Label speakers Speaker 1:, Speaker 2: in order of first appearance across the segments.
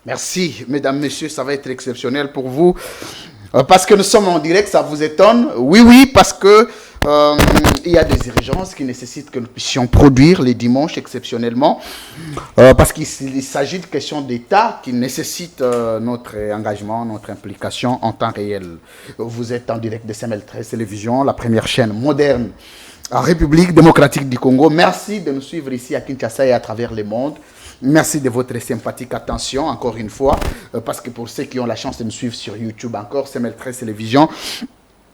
Speaker 1: Merci, mesdames, messieurs, ça va être exceptionnel pour vous. Parce que nous sommes en direct, ça vous étonne? Oui, oui, parce que il y a des urgences qui nécessitent que nous puissions produire les dimanches exceptionnellement. Parce qu'il s'agit de questions d'État qui nécessitent notre engagement, notre implication en temps réel. Vous êtes en direct de CML13 Télévision, la première chaîne moderne en République démocratique du Congo. Merci de nous suivre ici à Kinshasa et à travers le monde. Merci de votre sympathique attention, encore une fois, parce que pour ceux qui ont la chance de nous suivre sur YouTube encore, CML13 Télévision,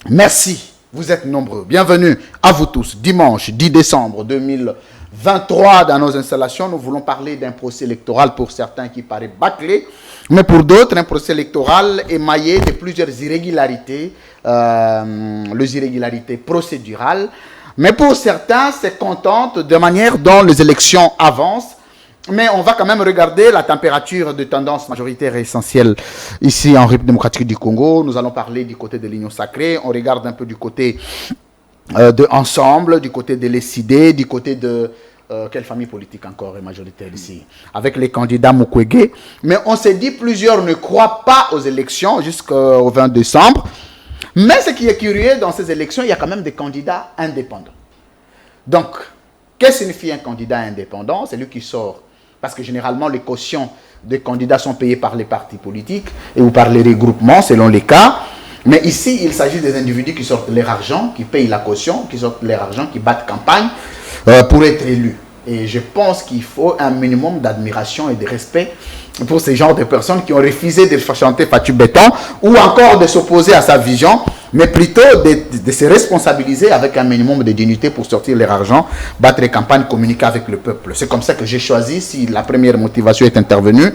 Speaker 1: merci, vous êtes nombreux. Bienvenue à vous tous, dimanche 10 décembre 2023, dans nos installations, nous voulons parler d'un procès électoral pour certains qui paraît bâclé, mais pour d'autres, un procès électoral émaillé de plusieurs irrégularités, les irrégularités procédurales, mais pour certains, c'est contente de manière dont les élections avancent. Mais on va quand même regarder la température de tendance majoritaire et essentielle ici en République démocratique du Congo. Nous allons parler du côté de l'Union sacrée. On regarde un peu du côté de Ensemble, du côté de l'ECD, du côté de... quelle famille politique encore est majoritaire ici? Avec les candidats Mukwege. Mais on s'est dit, plusieurs ne croient pas aux élections jusqu'au 20 décembre. Mais ce qui est curieux dans ces élections, il y a quand même des candidats indépendants. Donc, qu'est-ce que signifie un candidat indépendant? C'est lui qui sort. Parce que généralement, les cautions des candidats sont payées par les partis politiques et ou par les regroupements, selon les cas. Mais ici, il s'agit des individus qui sortent leur argent, qui payent la caution, qui sortent leur argent, qui battent campagne pour être élus. Et je pense qu'il faut un minimum d'admiration et de respect pour ces genres de personnes qui ont refusé de chanter Fatou Béton ou encore de s'opposer à sa vision, mais plutôt de se responsabiliser avec un minimum de dignité pour sortir leur argent, battre campagne, communiquer avec le peuple. C'est comme ça que j'ai choisi, si la première motivation est intervenue,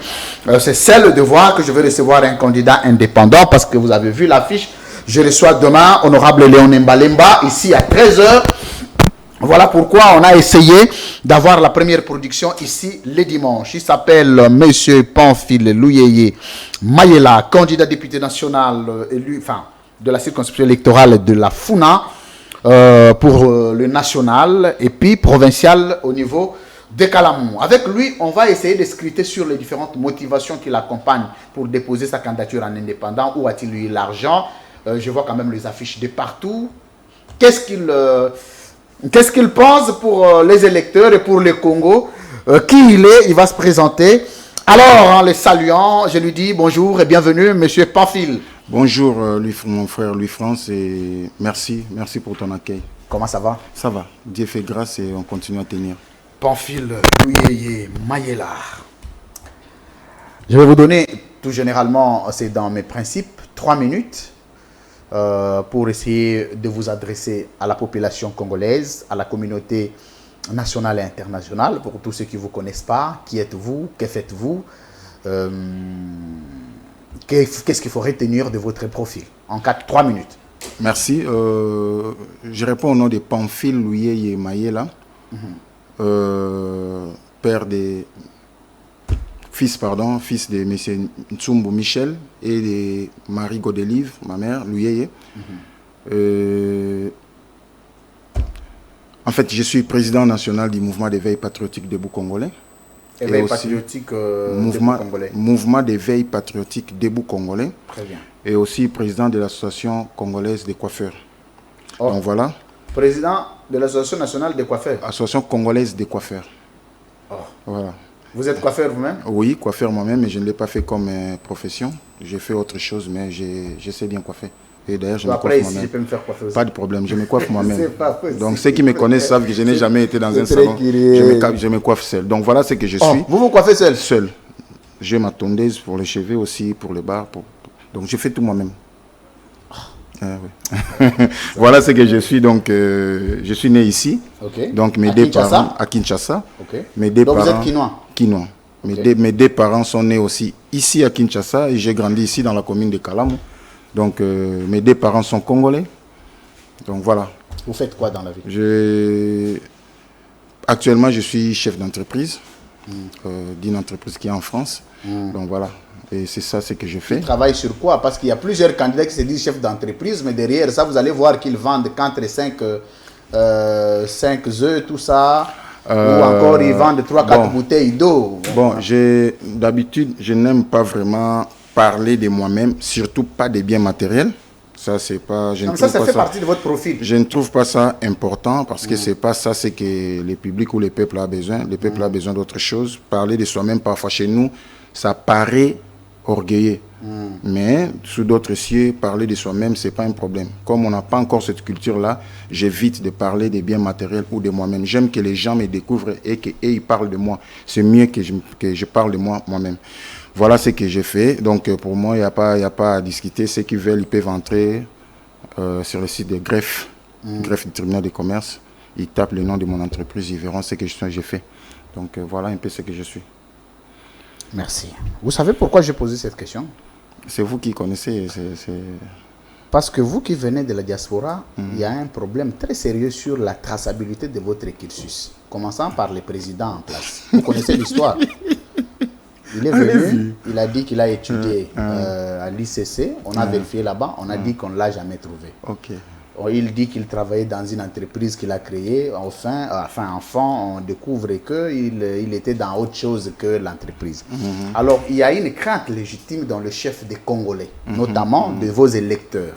Speaker 1: c'est celle de voir que je vais recevoir un candidat indépendant parce que vous avez vu l'affiche, je reçois demain Honorable Léon Mbalemba ici à 13h. Voilà pourquoi on a essayé d'avoir la première production ici les dimanches. Il s'appelle M. Pamphile Louyeye Mayela, candidat député national élu, de la circonscription électorale de la Funa pour le national et puis provincial au niveau de Kalamou. Avec lui, on va essayer de scruter sur les différentes motivations qui l'accompagnent pour déposer sa candidature en indépendant. Où a-t-il eu l'argent? Je vois quand même les affiches de partout. Qu'est-ce qu'il pense pour les électeurs et pour le Congo? Qui il est? Il va se présenter. Alors, en le saluant, je lui dis bonjour et bienvenue, Monsieur Pamphile.
Speaker 2: Bonjour, mon frère Louis-France, et merci pour ton accueil.
Speaker 1: Comment ça va?
Speaker 2: Ça va, Dieu fait grâce et on continue à tenir.
Speaker 1: Pamphile Louyeye Mayela. Je vais vous donner, tout généralement, c'est dans mes principes, 3 minutes. Pour essayer de vous adresser à la population congolaise, à la communauté nationale et internationale, pour tous ceux qui ne vous connaissent pas, qui êtes-vous, que faites-vous, qu'est-ce qu'il faut retenir de votre profil en 3 minutes.
Speaker 2: Merci. Je réponds au nom de Pamphile Louyeye Mayela, fils de M. Ntsumbu Michel et de Marie Godelive, ma mère, Louyeye. En fait, je suis président national du mouvement d'éveil patriotique debout congolais.
Speaker 1: Éveil patriotique debout congolais.
Speaker 2: Mouvement d'éveil patriotique debout congolais.
Speaker 1: Très bien.
Speaker 2: Et aussi président de l'association congolaise des coiffeurs.
Speaker 1: Oh.
Speaker 2: Donc voilà.
Speaker 1: Président de l'association nationale des coiffeurs.
Speaker 2: Association congolaise des coiffeurs.
Speaker 1: Oh.
Speaker 2: Voilà.
Speaker 1: Vous êtes coiffeur vous-même?
Speaker 2: Oui, coiffeur moi-même, mais je ne l'ai pas fait comme profession. J'ai fait autre chose, mais je sais bien coiffer. Et d'ailleurs, je me coiffe moi-même.
Speaker 1: Je peux me faire coiffer aussi.
Speaker 2: Pas de problème, je me coiffe moi-même.
Speaker 1: Donc
Speaker 2: ceux qui me connaissent savent que je n'ai jamais été dans un salon. Je me coiffe seul. Donc voilà ce que je suis.
Speaker 1: Vous coiffez seul?
Speaker 2: Seul. J'ai ma tondeuse pour les cheveux aussi, pour les barres. Donc je fais tout moi-même. Oui. Voilà ce que je suis. Donc je suis né ici.
Speaker 1: Okay.
Speaker 2: Donc mes deux parents à Kinshasa.
Speaker 1: Okay.
Speaker 2: Donc
Speaker 1: vous êtes quinois?
Speaker 2: Quinois. Okay. Mes deux parents sont nés aussi ici à Kinshasa et j'ai grandi ici dans la commune de Kalamou. Donc mes deux parents sont congolais. Donc voilà.
Speaker 1: Vous faites quoi dans la vie?
Speaker 2: Actuellement, je suis chef d'entreprise d'une entreprise qui est en France. Donc voilà. Et c'est ça ce que je fais.
Speaker 1: Tu travailles sur quoi? Parce qu'il y a plusieurs candidats qui se disent chef d'entreprise, mais derrière ça, vous allez voir qu'ils vendent 4 et 5 œufs, tout ça. Ou encore ils vendent 3-4 bouteilles d'eau.
Speaker 2: Bon, d'habitude, je n'aime pas vraiment parler de moi-même, surtout pas des biens matériels. Ça, c'est pas.
Speaker 1: Ça fait partie de votre profil.
Speaker 2: Je ne trouve pas ça important parce que c'est pas ça, c'est que le public ou le peuple a besoin. Le peuple a besoin d'autre chose. Parler de soi-même, parfois chez nous, ça paraît orgueilleux. Mais sous d'autres cieux, parler de soi-même, c'est pas un problème. Comme on n'a pas encore cette culture-là, j'évite de parler des biens matériels ou de moi-même. J'aime que les gens me découvrent et qu'ils parlent de moi. C'est mieux que je parle de moi-même. Voilà ce que j'ai fait. Donc pour moi, il n'y a pas à discuter. Ceux qui veulent, ils peuvent entrer sur le site de Greffe, Greffe du tribunal de commerce. Ils tapent le nom de mon entreprise, ils verront ce que j'ai fait. Donc voilà un peu ce que je suis.
Speaker 1: Merci. Vous savez pourquoi j'ai posé cette question?
Speaker 2: C'est vous qui connaissez.
Speaker 1: Parce que vous qui venez de la diaspora, il y a un problème très sérieux sur la traçabilité de votre cursus. Commençant par le président en place. Vous connaissez l'histoire. Il est venu, il a dit qu'il a étudié à l'ICC. On a vérifié là-bas, on a dit qu'on ne l'a jamais trouvé.
Speaker 2: Ok.
Speaker 1: Il dit qu'il travaillait dans une entreprise qu'il a créée. Enfin, on découvre qu'il était dans autre chose que l'entreprise. Alors, il y a une crainte légitime dans le chef des Congolais, notamment de vos électeurs.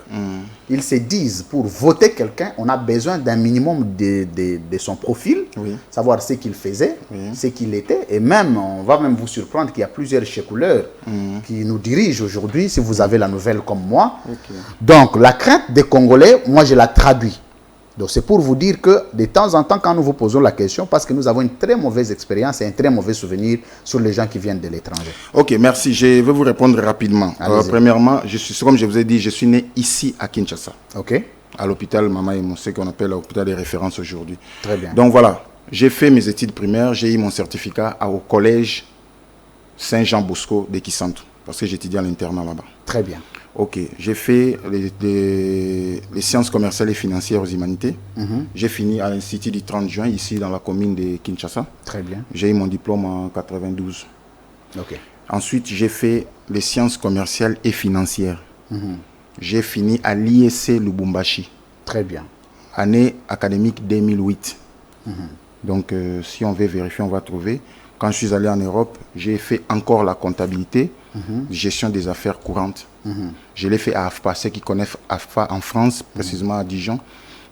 Speaker 1: Ils se disent, pour voter quelqu'un, on a besoin d'un minimum de son profil, savoir ce qu'il faisait, ce qu'il était. Et même, on va même vous surprendre qu'il y a plusieurs checouleurs qui nous dirigent aujourd'hui, si vous avez la nouvelle comme moi. Donc, la crainte des Congolais, moi, je la traduis. Donc, c'est pour vous dire que de temps en temps, quand nous vous posons la question, parce que nous avons une très mauvaise expérience et un très mauvais souvenir sur les gens qui viennent de l'étranger.
Speaker 2: Ok, merci. Je vais vous répondre rapidement. Premièrement, comme je vous ai dit, je suis né ici à Kinshasa.
Speaker 1: Ok.
Speaker 2: À l'hôpital Mama Emo, ce qu'on appelle l'hôpital de référence aujourd'hui.
Speaker 1: Très bien.
Speaker 2: Donc voilà, j'ai fait mes études primaires, j'ai eu mon certificat au collège Saint-Jean-Bosco de Kisantu, parce que j'étudie à l'internat là-bas.
Speaker 1: Très bien.
Speaker 2: Ok, j'ai fait les sciences commerciales et financières aux humanités. J'ai fini à l'Institut du 30 juin, ici dans la commune de Kinshasa.
Speaker 1: Très bien.
Speaker 2: J'ai eu mon diplôme en 92.
Speaker 1: Ok.
Speaker 2: Ensuite, j'ai fait les sciences commerciales et financières. J'ai fini à l'ISC Lubumbashi.
Speaker 1: Très bien.
Speaker 2: Année académique 2008. Donc, si on veut vérifier, on va trouver. Quand je suis allé en Europe, j'ai fait encore la comptabilité, gestion des affaires courantes. Je l'ai fait à AFPA. Ceux qui connaissent AFPA en France, précisément à Dijon,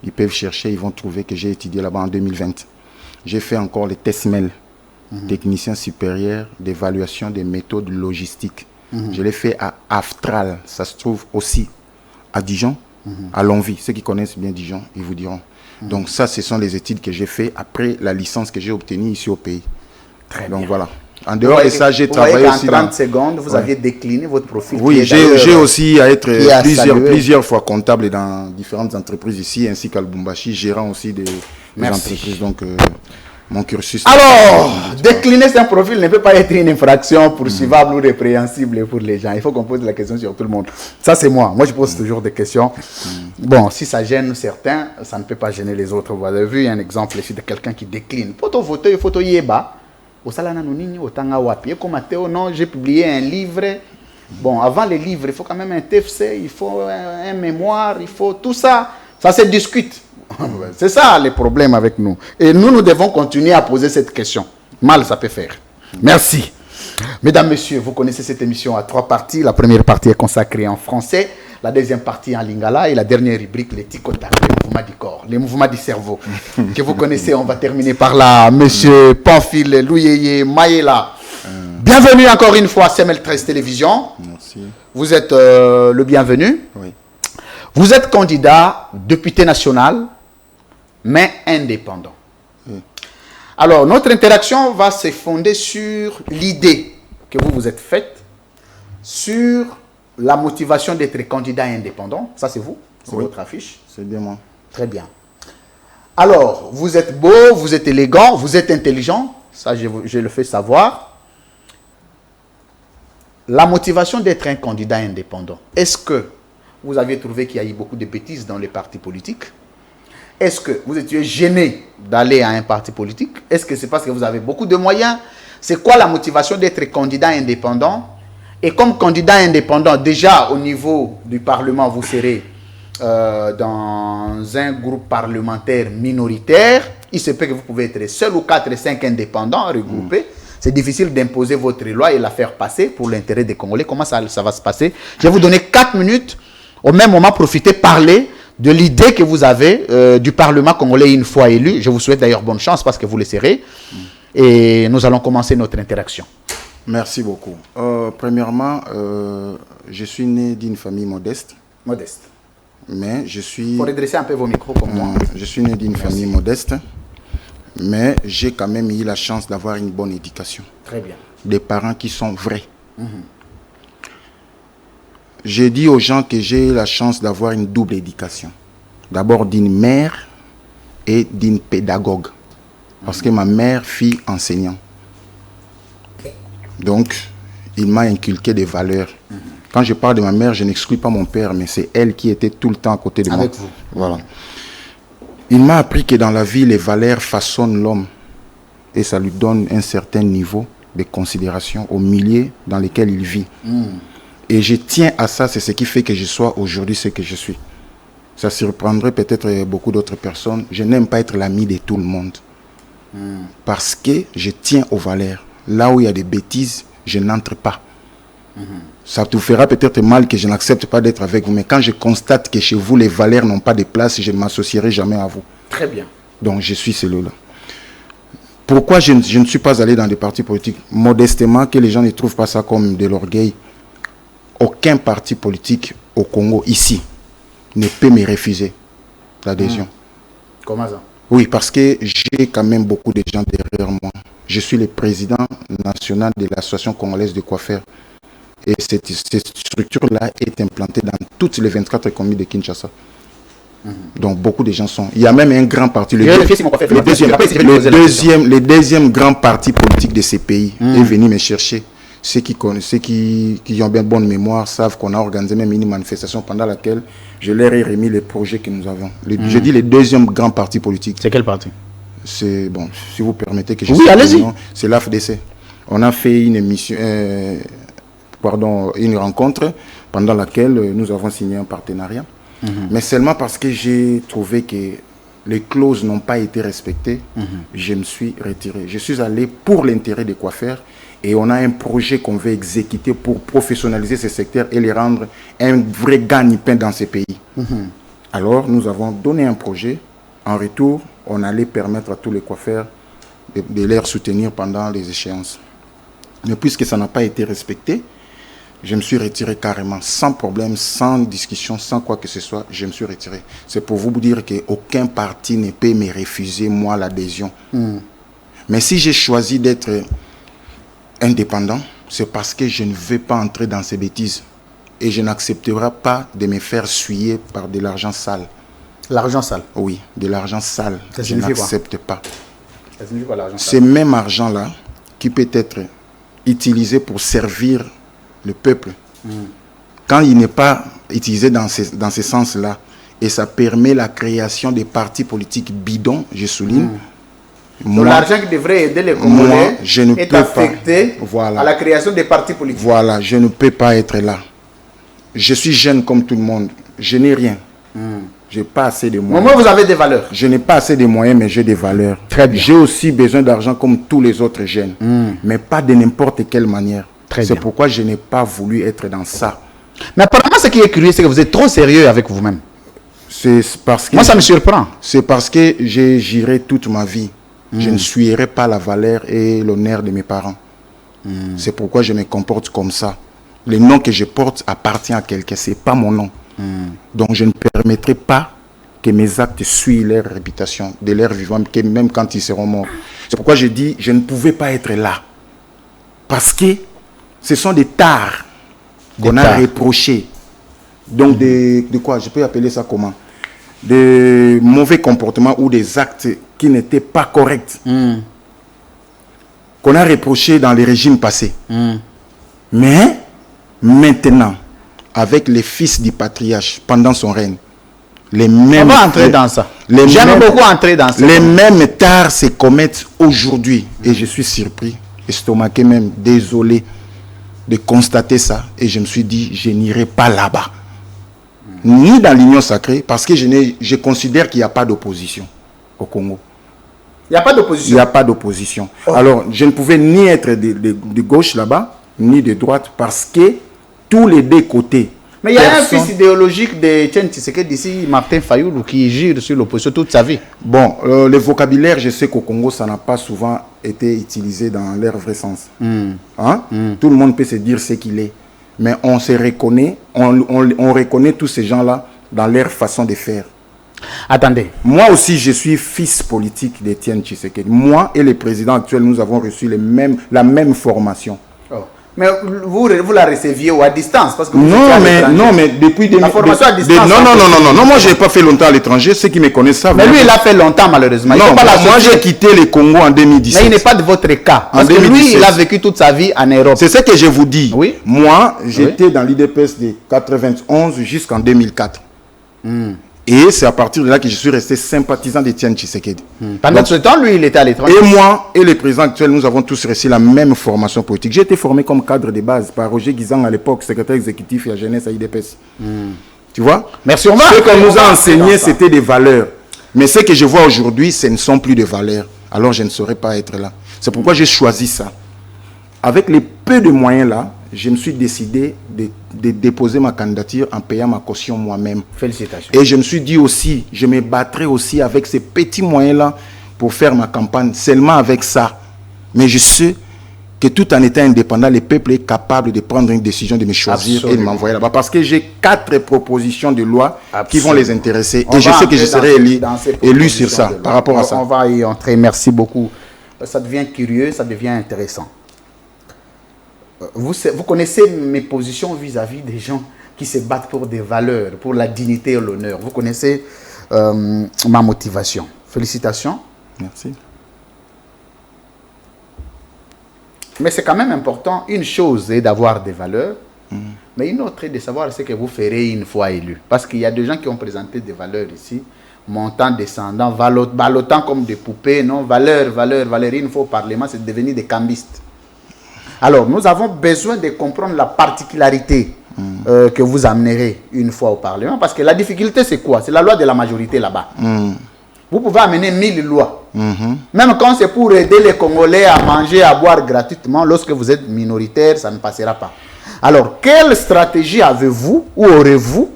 Speaker 2: ils peuvent chercher, ils vont trouver que j'ai étudié là-bas en 2020. J'ai fait encore les TESMEL, technicien supérieur d'évaluation des méthodes logistiques. Je l'ai fait à Aftral, ça se trouve aussi à Dijon, à Longwy. Ceux qui connaissent bien Dijon, ils vous diront. Donc ça, ce sont les études que j'ai fait après la licence que j'ai obtenue ici au pays.
Speaker 1: Très
Speaker 2: Donc
Speaker 1: bien.
Speaker 2: voilà. En dehors de ça, j'ai travaillé aussi
Speaker 1: en 30 secondes, vous aviez décliné votre profil.
Speaker 2: Oui, j'ai aussi à être plusieurs fois comptable dans différentes entreprises ici, ainsi qu'à Lubumbashi, gérant aussi des entreprises. Donc, mon cursus...
Speaker 1: Alors, décliner son profil ne peut pas être une infraction poursuivable ou répréhensible pour les gens. Il faut qu'on pose la question sur tout le monde. Ça, c'est moi. Moi, je pose toujours des questions. Bon, si ça gêne certains, ça ne peut pas gêner les autres. Vous avez vu un exemple ici de quelqu'un qui décline. Photo voter, photo yeba. Au salana nonini, au tanga wapi. Comme Mathéo, non, j'ai publié un livre. Bon, avant les livres, il faut quand même un TFC, il faut un mémoire, il faut tout ça. Ça se discute. C'est ça le problème avec nous. Et nous devons continuer à poser cette question. Mal, ça peut faire. Merci. Mesdames, Messieurs, vous connaissez cette émission à 3 parties. La première partie est consacrée en français, la deuxième partie en lingala et la dernière rubrique, les ticotas, les mouvements du corps, les mouvements du cerveau. Que vous connaissez, on va terminer par là. Monsieur Pamphile Louyeye Maïla. Bienvenue encore une fois à CML 13 Télévision.
Speaker 2: Merci.
Speaker 1: Vous êtes le bienvenu.
Speaker 2: Oui.
Speaker 1: Vous êtes candidat député national, mais indépendant. Alors, notre interaction va se fonder sur l'idée que vous vous êtes faite, sur la motivation d'être candidat indépendant. Ça, c'est vous, c'est votre affiche.
Speaker 2: C'est bien moi.
Speaker 1: Très bien. Alors, vous êtes beau, vous êtes élégant, vous êtes intelligent. Ça, je le fais savoir. La motivation d'être un candidat indépendant, est-ce que vous avez trouvé qu'il y a eu beaucoup de bêtises dans les partis politiques? Est-ce que vous étiez gêné d'aller à un parti politique? Est-ce que c'est parce que vous avez beaucoup de moyens? C'est quoi la motivation d'être candidat indépendant? Et comme candidat indépendant, déjà au niveau du Parlement, vous serez dans un groupe parlementaire minoritaire. il se peut que vous pouvez être seul ou 4 et 5 indépendants regroupés. C'est difficile d'imposer votre loi et la faire passer pour l'intérêt des Congolais. Comment ça va se passer? Je vais vous donner 4 minutes. Au même moment, profitez, parlez de l'idée que vous avez du Parlement congolais une fois élu. Je vous souhaite d'ailleurs bonne chance parce que vous le serez. Et nous allons commencer notre interaction.
Speaker 2: Merci beaucoup. Premièrement, je suis né d'une famille modeste.
Speaker 1: Modeste.
Speaker 2: Mais je suis...
Speaker 1: Il faut redresser un peu vos micros comme moi.
Speaker 2: Je suis né d'une famille modeste. Mais j'ai quand même eu la chance d'avoir une bonne éducation.
Speaker 1: Très bien.
Speaker 2: Des parents qui sont vrais. J'ai dit aux gens que j'ai eu la chance d'avoir une double éducation. D'abord d'une mère et d'une pédagogue. Parce que ma mère fut enseignante. Donc, il m'a inculqué des valeurs. Quand je parle de ma mère, je n'exclus pas mon père, mais c'est elle qui était tout le temps à côté de moi.
Speaker 1: Avec vous.
Speaker 2: Voilà. Il m'a appris que dans la vie, les valeurs façonnent l'homme. Et ça lui donne un certain niveau de considération au milieu dans lequel il vit. Et je tiens à ça, c'est ce qui fait que je sois aujourd'hui ce que je suis. Ça surprendrait peut-être beaucoup d'autres personnes. Je n'aime pas être l'ami de tout le monde. Parce que je tiens aux valeurs. Là où il y a des bêtises, je n'entre pas. Ça te fera peut-être mal que je n'accepte pas d'être avec vous. Mais quand je constate que chez vous, les valeurs n'ont pas de place, je ne m'associerai jamais à vous.
Speaker 1: Très bien.
Speaker 2: Donc, je suis celui-là. Pourquoi je ne suis pas allé dans des partis politiques? Modestement, que les gens ne trouvent pas ça comme de l'orgueil. Aucun parti politique au Congo, ici, ne peut me refuser l'adhésion.
Speaker 1: Comment ça?
Speaker 2: Oui, parce que j'ai quand même beaucoup de gens derrière moi. Je suis le président national de l'association congolaise de coiffeurs. Et cette structure-là est implantée dans toutes les 24 communes de Kinshasa. Donc beaucoup de gens sont... Il y a même un grand parti, le deuxième grand parti politique de ces pays est venu me chercher. Ceux qui connaissent, ceux qui ont bien bonne mémoire savent qu'on a organisé même une manifestation pendant laquelle je leur ai remis les projets que nous avons. Je dis le deuxième grand parti politique.
Speaker 1: C'est quel parti?
Speaker 2: C'est, bon, si vous permettez que je...
Speaker 1: Oui, allez-y.
Speaker 2: C'est l'AFDC. On a fait une émission... une rencontre pendant laquelle nous avons signé un partenariat. Mais seulement parce que j'ai trouvé que les clauses n'ont pas été respectées, je me suis retiré. Je suis allé pour l'intérêt des coiffeurs et on a un projet qu'on veut exécuter pour professionnaliser ce secteur et les rendre un vrai gagne-pain dans ces pays. Alors, nous avons donné un projet. En retour, on allait permettre à tous les coiffeurs de les soutenir pendant les échéances. Mais puisque ça n'a pas été respecté, je me suis retiré carrément, sans problème, sans discussion, sans quoi que ce soit, je me suis retiré. C'est pour vous dire qu'aucun parti ne peut me refuser, moi, l'adhésion. Mais si j'ai choisi d'être indépendant, c'est parce que je ne veux pas entrer dans ces bêtises. Et je n'accepterai pas de me faire suyer par de l'argent sale.
Speaker 1: L'argent sale?
Speaker 2: Oui, de l'argent sale. Je n'accepte pas.
Speaker 1: Ça signifie quoi, l'argent sale?
Speaker 2: Ce même argent-là, qui peut être utilisé pour servir le peuple, quand il n'est pas utilisé dans ce sens-là, et ça permet la création des partis politiques bidons, je souligne.
Speaker 1: Donc l'argent qui devrait aider les Congolais est affecté
Speaker 2: voilà,
Speaker 1: à la création des partis politiques.
Speaker 2: Voilà, je ne peux pas être là. Je suis jeune comme tout le monde. Je n'ai rien. Je n'ai pas assez de moyens.
Speaker 1: Moi, vous avez des valeurs.
Speaker 2: Je n'ai pas assez de moyens, mais j'ai des valeurs.
Speaker 1: Très bien.
Speaker 2: J'ai aussi besoin d'argent comme tous les autres jeunes, mais pas de n'importe quelle manière. C'est pourquoi je n'ai pas voulu être dans ça.
Speaker 1: Mais apparemment, ce qui est curieux, c'est que vous êtes trop sérieux avec vous-même.
Speaker 2: C'est parce que...
Speaker 1: Moi, ça me surprend.
Speaker 2: C'est parce que j'irai toute ma vie. Je ne suivrai pas la valeur et l'honneur de mes parents. C'est pourquoi je me comporte comme ça. Le nom que je porte appartient à quelqu'un, ce n'est pas mon nom. Donc je ne permettrai pas que mes actes suivent leur réputation, de leur vivant, même quand ils seront morts. C'est pourquoi je dis, je ne pouvais pas être là. Parce que ce sont des tares qu'on a reprochés. Donc de quoi? Je peux appeler ça comment? De mauvais comportements ou des actes qui n'étaient pas corrects. Qu'on a reprochés dans les régimes passés. Mais maintenant, avec les fils du patriarche pendant son règne, les mêmes...
Speaker 1: On va entrer dans ça. J'aime beaucoup entrer dans ça.
Speaker 2: Les mêmes tares se commettent aujourd'hui. Et je suis surpris, estomaqué même, désolé de constater ça. Et je me suis dit, je n'irai pas là-bas. Ni dans l'Union sacrée, parce que je considère qu'il n'y a pas d'opposition au Congo.
Speaker 1: Il n'y a pas
Speaker 2: Il
Speaker 1: d'opposition.
Speaker 2: n'y a pas d'opposition. Alors, je ne pouvais ni être de gauche là-bas, ni de droite, parce que tous les deux côtés.
Speaker 1: Mais il y a un fils idéologique de Tiens Tshisekedi d'ici, Martin Fayoulou, qui gire sur l'opposition toute sa vie.
Speaker 2: Bon, le vocabulaire, je sais qu'au Congo, ça n'a pas souvent été utilisé dans leur vrai sens. Hein? Tout le monde peut se dire ce qu'il est. Mais on se reconnaît, on reconnaît tous ces gens-là dans leur façon de faire.
Speaker 1: Attendez.
Speaker 2: Moi aussi, je suis fils politique d'Étienne Tshisekedi. Moi et le président actuel, nous avons reçu la même formation.
Speaker 1: Oh. Mais vous la receviez ou à distance parce que
Speaker 2: non, mais depuis
Speaker 1: la formation à distance.
Speaker 2: Non, moi je n'ai pas fait longtemps à l'étranger. Ceux qui me connaissent savent.
Speaker 1: Mais lui, il a fait longtemps malheureusement.
Speaker 2: Non, moi j'ai quitté le Congo en 2017.
Speaker 1: Mais il n'est pas de votre cas. Parce que lui, il a vécu toute sa vie en Europe.
Speaker 2: C'est ce que je vous dis.
Speaker 1: Oui.
Speaker 2: Moi, j'étais dans l'IDPS de 91 jusqu'en 2004. Et c'est à partir de là que je suis resté sympathisant d'Étienne Tshisekedi.
Speaker 1: Pendant ce temps, lui, il était à l'étranger.
Speaker 2: Et moi et le président actuel, nous avons tous reçu la même formation politique. J'ai été formé comme cadre de base par Roger Guizang à l'époque, secrétaire exécutif et à jeunesse à IDPS. Tu vois?
Speaker 1: Merci, on va.
Speaker 2: Ce qu'on nous a enseigné, c'était des valeurs. Mais ce que je vois aujourd'hui, ce ne sont plus des valeurs. Alors je ne saurais pas être là. C'est pourquoi j'ai choisi ça. Avec les peu de moyens là, je me suis décidé de déposer ma candidature en payant ma caution moi-même.
Speaker 1: Félicitations.
Speaker 2: Et je me suis dit aussi, je me battrai aussi avec ces petits moyens-là pour faire ma campagne, seulement avec ça. Mais je sais que tout en étant indépendant, le peuple est capable de prendre une décision, de me choisir et de m'envoyer là-bas. Parce que j'ai 4 propositions de loi qui vont les intéresser. Et je sais que je serai élu sur ça, par rapport à ça.
Speaker 1: On va y entrer. Merci beaucoup. Ça devient curieux, ça devient intéressant. Vous connaissez mes positions vis-à-vis des gens qui se battent pour des valeurs, pour la dignité et l'honneur. Vous connaissez ma motivation. Félicitations.
Speaker 2: Merci.
Speaker 1: Mais c'est quand même important. Une chose est d'avoir des valeurs, mais une autre est de savoir ce que vous ferez une fois élu. Parce qu'il y a des gens qui ont présenté des valeurs ici, montant, descendant, ballotant comme des poupées, non, valeur. Une fois au Parlement, c'est devenu des cambistes. Alors, nous avons besoin de comprendre la particularité que vous amènerez une fois au Parlement. Parce que la difficulté, c'est quoi? C'est la loi de la majorité là-bas. Vous pouvez amener 1000 lois. Même quand c'est pour aider les Congolais à manger, à boire gratuitement, lorsque vous êtes minoritaire, ça ne passera pas. Alors, quelle stratégie avez-vous ou aurez-vous,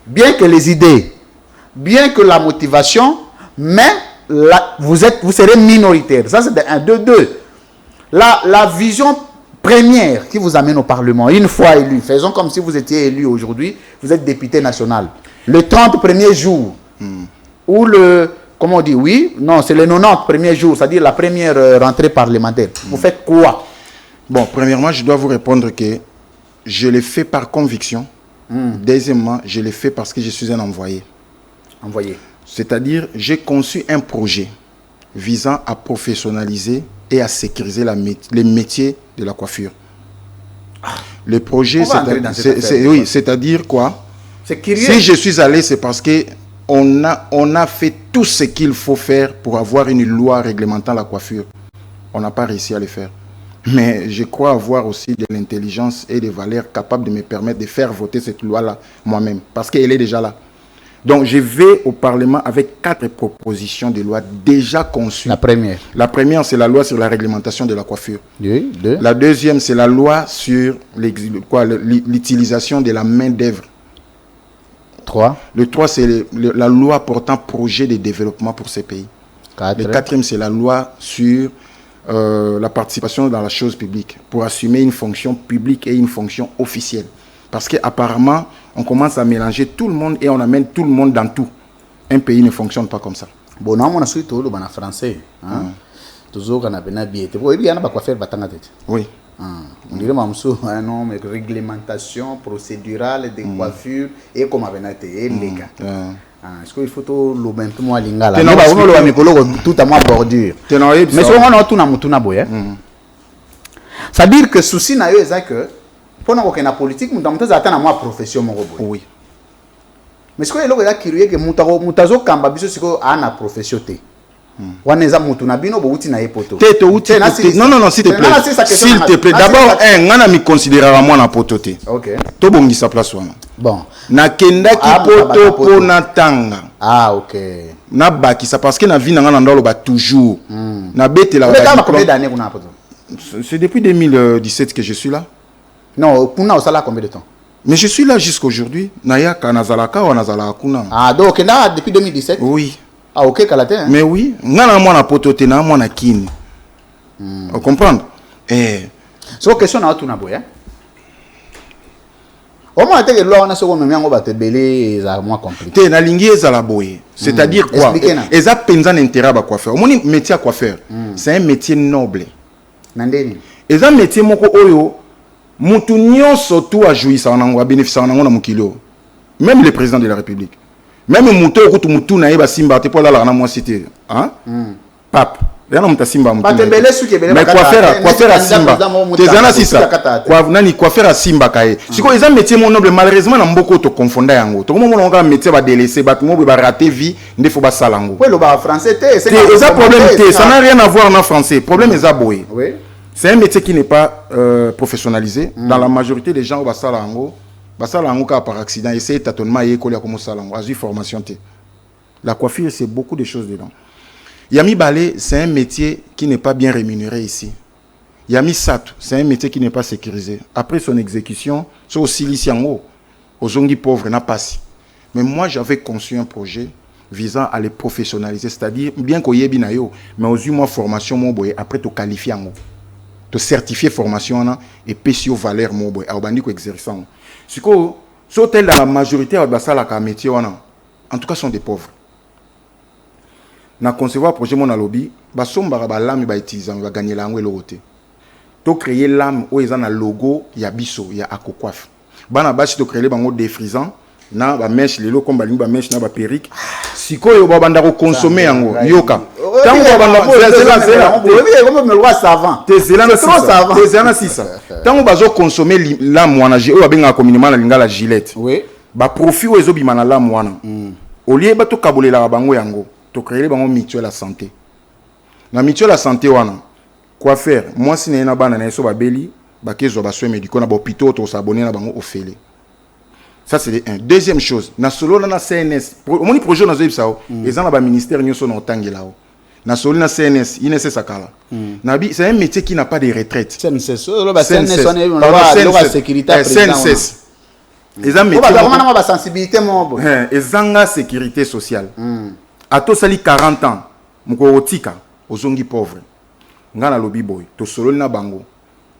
Speaker 1: bien que les idées, bien que la motivation, mais vous serez minoritaire. Ça, c'est de 1, 2, 2. La vision première qui vous amène au Parlement, une fois élu, faisons comme si vous étiez élu aujourd'hui, vous êtes député national. Le 30 premiers jours, ou le, comment on dit, oui, non, c'est le 90 premiers jours, c'est-à-dire la première rentrée parlementaire. Vous faites quoi?
Speaker 2: Bon, premièrement, je dois vous répondre que je l'ai fait par conviction. Deuxièmement, je l'ai fait parce que je suis un envoyé.
Speaker 1: Envoyé.
Speaker 2: C'est-à-dire, j'ai conçu un projet visant à professionnaliser et à sécuriser les métiers de la coiffure. Le projet, c'est-à-dire quoi?
Speaker 1: C'est curieux.
Speaker 2: Si je suis allé, c'est parce que on a fait tout ce qu'il faut faire pour avoir une loi réglementant la coiffure. On n'a pas réussi à le faire. Mais je crois avoir aussi de l'intelligence et des valeurs capables de me permettre de faire voter cette loi-là moi-même. Parce qu'elle est déjà là. Donc, je vais au Parlement avec 4 propositions de loi déjà conçues.
Speaker 1: La première.
Speaker 2: La première, c'est la loi sur la réglementation de la coiffure.
Speaker 1: Oui, deux.
Speaker 2: La deuxième, c'est la loi sur l'utilisation de la main-d'œuvre.
Speaker 1: 3.
Speaker 2: Le 3, c'est la loi portant projet de développement pour ces pays.
Speaker 1: 4.
Speaker 2: Le 4e, c'est la loi sur la participation dans la chose publique pour assumer une fonction publique et une fonction officielle. Parce qu'apparemment, on commence à mélanger tout le monde et on amène tout le monde dans tout. Un pays ne fonctionne pas comme ça.
Speaker 1: Bon, non, on a suivi tout le monde en français. Toujours, on a bien habillé. Il y a pas quoi faire,
Speaker 2: oui.
Speaker 1: On dirait un nom, mais réglementation procédurale de coiffure et comme les gars. Est-ce qu'il faut tout le même tout moi lingala? Tout à moi bordure. Mais si on a tout na boya. C'est-à-dire que souci na yo est que pour que la politique, nous avons atteint ma profession.
Speaker 2: Oui.
Speaker 1: Mais ce que je veux curieux que mutazo kamba biso siko ana profession te. Waneza mutu na bino bo uti na epoto.
Speaker 2: Non, s'il te plaît. S'il te plaît. D'abord, ngana mi considérera moi na poto te.
Speaker 1: OK.
Speaker 2: To bongi sa place wana.
Speaker 1: Bon.
Speaker 2: Na kenda ki poto po na tanga.
Speaker 1: Ah, OK.
Speaker 2: na baki ça parce que na vie na nga ndalo ba toujours na bete la
Speaker 1: combien d'années qu'on a?
Speaker 2: C'est depuis 2017 que je suis là.
Speaker 1: Non, kuna osala combien de temps?
Speaker 2: Mais je suis là jusqu'aujourd'hui. Naya kanazalaka wa nazala kuna.
Speaker 1: Ah donc là depuis 2017?
Speaker 2: Oui.
Speaker 1: Ah OK kalate hein?
Speaker 2: Mais oui, ngana mwana potote na mwana kini. Vous comprenez?
Speaker 1: So question na tuna boya. Au moins que loi on a second même yango batebele za moins compliqué.
Speaker 2: Te na lingi ezala boye. C'est-à-dire quoi? Eza penza n'intérêt ba coiffeur. Mon métier à coiffeur, c'est un métier noble.
Speaker 1: Nandeni.
Speaker 2: Eza métier moko oyo mutu nyonso tu a jouir nango a bénéficier nango na mukilo. Même le président de la République. Même mutu okutu mutu na yeba simba te pour la na moi cité, hein? Pape. Yana muta simba mutu.
Speaker 1: Batebele suki bele.
Speaker 2: Mais coiffeur à simba. Tezana sisa. Nani coiffeur à simba kaye. Siko eza métier mon noble malheureusement na mboko to confonder yango. To komo mononga métier ba délaisser bat mo ba rater vie, ndé faut ba salango.
Speaker 1: Oui, le ba français té,
Speaker 2: c'est un problème té, ça n'a rien à voir en français. Problème est aboyé.
Speaker 1: Oui.
Speaker 2: C'est un métier qui n'est pas professionnalisé. Dans la majorité des gens au basalango, basalango par accident, essayer tâtonnement et école comme salango, a formation té. La coiffure c'est beaucoup de choses dedans. Yami Balé, c'est un métier qui n'est pas bien rémunéré ici. Yami Satou, c'est un métier qui n'est pas sécurisé. Après son exécution, c'est aussi l'Issiango, aux zongi pauvres, n'a pas si. Mais moi, j'avais conçu un projet visant à les professionnaliser, c'est-à-dire, bien qu'on y ait binayo, mais aux yeux, moi, formation, mon boy, après, te qualifier en haut. Te certifier formation, et pécio valeur, mon boy, à bandi ko exerçant. Ce que, dans la majorité, de métier, en tout cas, sont des pauvres. Na concevoir projet mon lobby ba somba ba lame ba utiliser ba gagner la ngwe loté to créer lame o ezana logo ya biso ya akocoif bana bashi to créer bango défrisant na ba mèche lelo comme ba lingi ba mèche na ba perruque sikoyo ba banda ko consommer yango yoka tango ba banda
Speaker 1: comme me roi savant
Speaker 2: te zelana sisa tango bazo consommer lame wana je o benga communément na lingala gilette
Speaker 1: oui
Speaker 2: ba profit o ezo bimana lame wana au lieu ba to kabolela bango yango to créer bango mutuelle la santé. Na mutuelle la santé wana quoi faire? Moi si na bana na so ba beli ba kezo ba soins médicaux na ba hôpitaux to s'abonner na bango ofele. Ça c'est un. Deuxième chose, na solo na CNS. Mon projet na zo ibsao, ezan na ba ministère nyoso na otangela. Na solo na CNS, INSS akala. Na bi c'est un métier qui n'a pas de retraite.
Speaker 1: CNS, lo ba CNS on est la sécurité président.
Speaker 2: CNS. Ezan métier.
Speaker 1: On va sensibilité mon.
Speaker 2: Ezanga sécurité sociale. A to sali 40 ans, moko otika, ozongi pauvre. Ngana lobi boy, to solo na bango.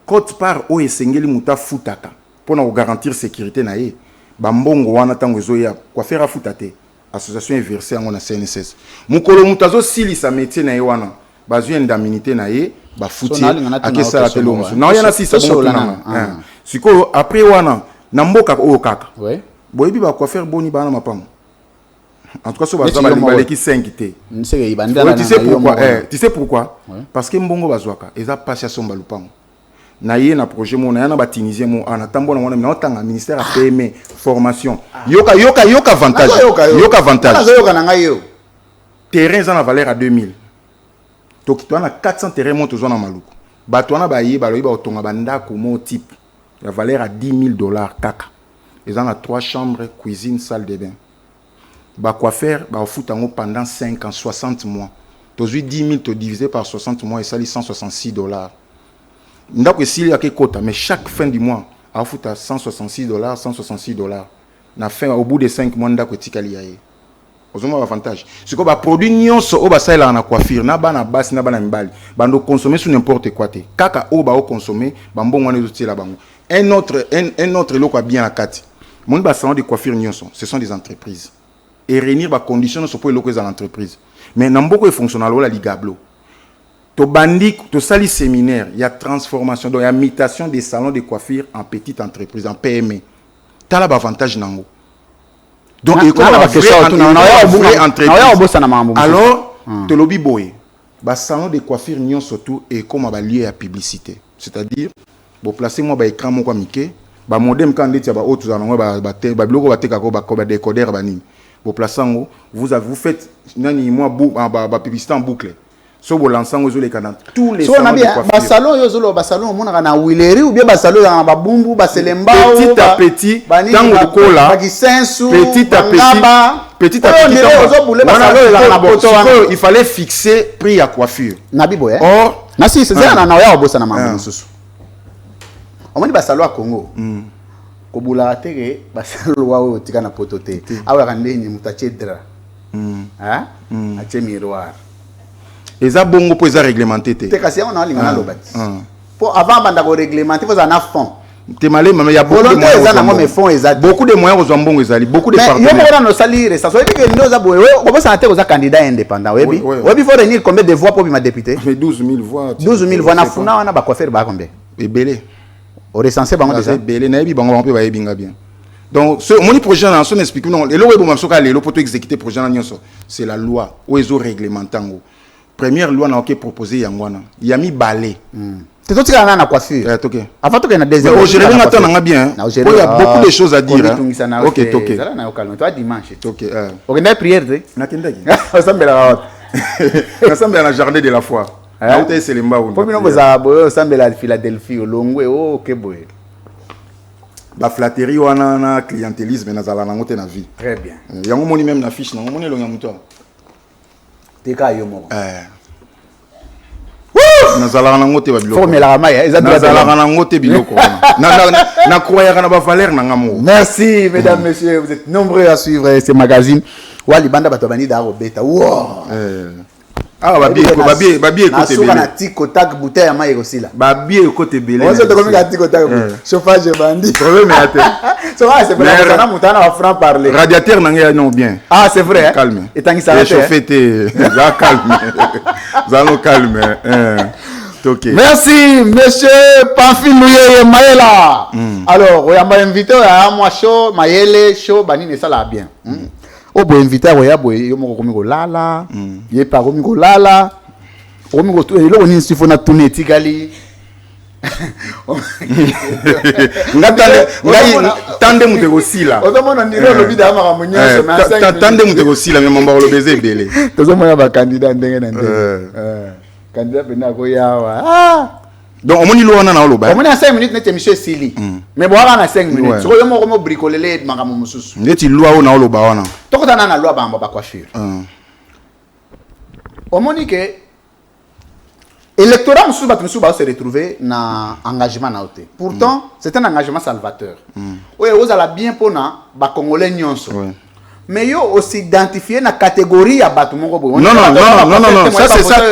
Speaker 2: Côte part o esengeli muta futaka, pona o garantir sécurité na ye. Ba mbongo wana tango ezoya, kwa faire futate. Association inversée en CNSS. Mukolo mutazo sili sa métier na ye wana. Bazu indemnité na ye, ba futi akesa la telo. Na yana si sa bon na. Siko après wana, na mboka o kaka.
Speaker 1: Ouais.
Speaker 2: Boy bi ba kwa faire boni bana mapango. En tout cas, qui 5 té. Tu sais pourquoi? Parce que mbongo bazwaka, eza passion somba lupango. Na ye na projet mo na ba Tunisien mo en attendant na na otanga ministère a PME formation. Yoka avantage. Yoka avantage. Terrain za na valeur à 2000. Donc tu as 400 terrains mo to na maluku. Ba to na ba ye ba loyi ba otonga banda ko mo type. La valeur à $10,000 kaka. Ils ont 3 chambres, cuisine, salle de bain. Bah quoi faire? Bah au foot pendant 5 ans, 60 mois. Tu as 10 000 te divisé par 60 mois et ça lit $166. Ndako s'il y a quelque chose, mais chaque fin du mois, à foot à $166, $166. Na fin au bout de 5 mois ndako tikali yaye. Ozoma avantage. Ce que bah produit nyonso o ba ça là na coiffure, na ba na basse na ba na mbali. Bando consommer sur n'importe quoi te. Kaka o ba o consommer, ba mbongo wana zo la bango. Un autre loko bien à 4. Mon ba salon de coiffure nyonso, ce sont des entreprises. Et réunir les conditions pour les entreprises. Mais dans beaucoup de fonctionnels, la ligablo. To bandi, to sali séminaire, il y a transformation, donc il y a mutation des salons de coiffure en petites entreprises, en PME. Tu as l'avantage nango. Donc il y a alors, te lobby boy. Ba salon de coiffure nyon surtout et comme ba lieu à publicité. C'est-à-dire, bo placer moi ba écran mo kwa mike, ba modem quand dit ba autres salons ba biloko ba teka ko ba décodeur ba ni. Vous faites publicité en boucle. So vous lancez les canaux tous les salons de coiffure.
Speaker 1: Salon na Willery ou bien salon na babumbu, baselemba
Speaker 2: petit à petit, petit à petit, petit à petit il fallait fixer prix à coiffure.
Speaker 1: Nabibo
Speaker 2: Or
Speaker 1: nasi c'est ça na ya bossa na mambo susu. Omoni basalo a Congo. Kobula teke basalo wa otika na potote. Awa kandeni mutachedra. Hein? Ache miroir.
Speaker 2: Eza bongo po eza réglementé te.
Speaker 1: Te kasi on a lingana lobati. Pour avant banda ko réglementer vous en a fond.
Speaker 2: Te malé mais il y a beaucoup de
Speaker 1: moyens.
Speaker 2: Beaucoup de moyens aux ambongo ezali, beaucoup de partenaires.
Speaker 1: Mais yo na salire ça soit que nous za boye. Ko bossa te aux candidats indépendants webi. Webi faut réunir combien de voix pour ma député?
Speaker 2: 12 000 voix.
Speaker 1: 12 000 voix na funa wana ba coiffeur ba combien?
Speaker 2: Ebele.
Speaker 1: Au recensé bango déjà.
Speaker 2: Ebele na yebi bango ba yebinga bien. Donc ce mon projet na son explique non. Et le webo mamsoka le poto exécuter projet na nyonso. C'est la loi ou ezo réglementango. Première loi na OK proposé yangwana. Yami balé.
Speaker 1: C'est tout ce qu'il y a na coiffure.
Speaker 2: OK.
Speaker 1: Avant tout qu'il y a na deuxième.
Speaker 2: Au Jérémy attend nga bien. Il y a beaucoup de choses à dire. OK, OK.
Speaker 1: Ça na calme. Toi dimanche.
Speaker 2: OK.
Speaker 1: OK, na prière de.
Speaker 2: Na kendaki.
Speaker 1: Osambela.
Speaker 2: Osambela na jardin de la foi. Na uta selemba
Speaker 1: on. Pour bino boza boyo osambela Philadelphie olongwe o keboye.
Speaker 2: Ba flatterie wana na clientélisme na zala nango te na vie.
Speaker 1: Très bien.
Speaker 2: Yango moni même na fiche nango moni longa muto.
Speaker 1: Teka yo moko.
Speaker 2: Nazala nango te ba biloko.
Speaker 1: Formela ma ya eza
Speaker 2: nazala nango te biloko. Na croyaka na ba valeur na ngamo.
Speaker 1: Merci mesdames messieurs, vous êtes nombreux à suivre ce magazine. Wali banda bato bani da robeta. Wow.
Speaker 2: Ah babi écoute
Speaker 1: belé. Na tiko tak bouteille ya mai aussi là.
Speaker 2: Babi écoute belé.
Speaker 1: On se te comme tiko tak chauffage bandi.
Speaker 2: Problème à terre.
Speaker 1: Ça va c'est vrai ça na mutana va franc parler.
Speaker 2: Radiateur nanga non bien.
Speaker 1: Ah c'est vrai.
Speaker 2: Calme.
Speaker 1: Et tant qu'il s'arrête.
Speaker 2: Chauffer te. Ça calme. Ça no calme. Okay.
Speaker 1: Merci monsieur Pamphile Louyeye Mayela. Alors on m'a invité à moi show Mayele show bani ne ça là bien. O bo invité oya boye yo moko komi ko lala ye pa komi ko lala komi ko lo ni sifo na tune tikali
Speaker 2: tande mute ko sila
Speaker 1: ozo mona ndiro lo bida ma kamunyo so na 5
Speaker 2: tande mute ko sila mais mamba lo beze belé
Speaker 1: tozo mona ba candidat ndenge na ndenge candidat bena ko yawa
Speaker 2: donc on lo wana na lo ba
Speaker 1: on a 5 minutes net monsieur Sili mais bon on a 5 minutes so yo moko mo bricoler mangamo mususu
Speaker 2: neti loi o na lo ba wana
Speaker 1: tokota na loi bamba ba coiffure on moni que électorat mususu batu mususu ba se retrouver na engagement na oté pourtant c'est un engagement salvateur oye ozala bien pona ba congolais nyonso mais yo aussi identifier na catégorie ya batu moko boy.
Speaker 2: Non,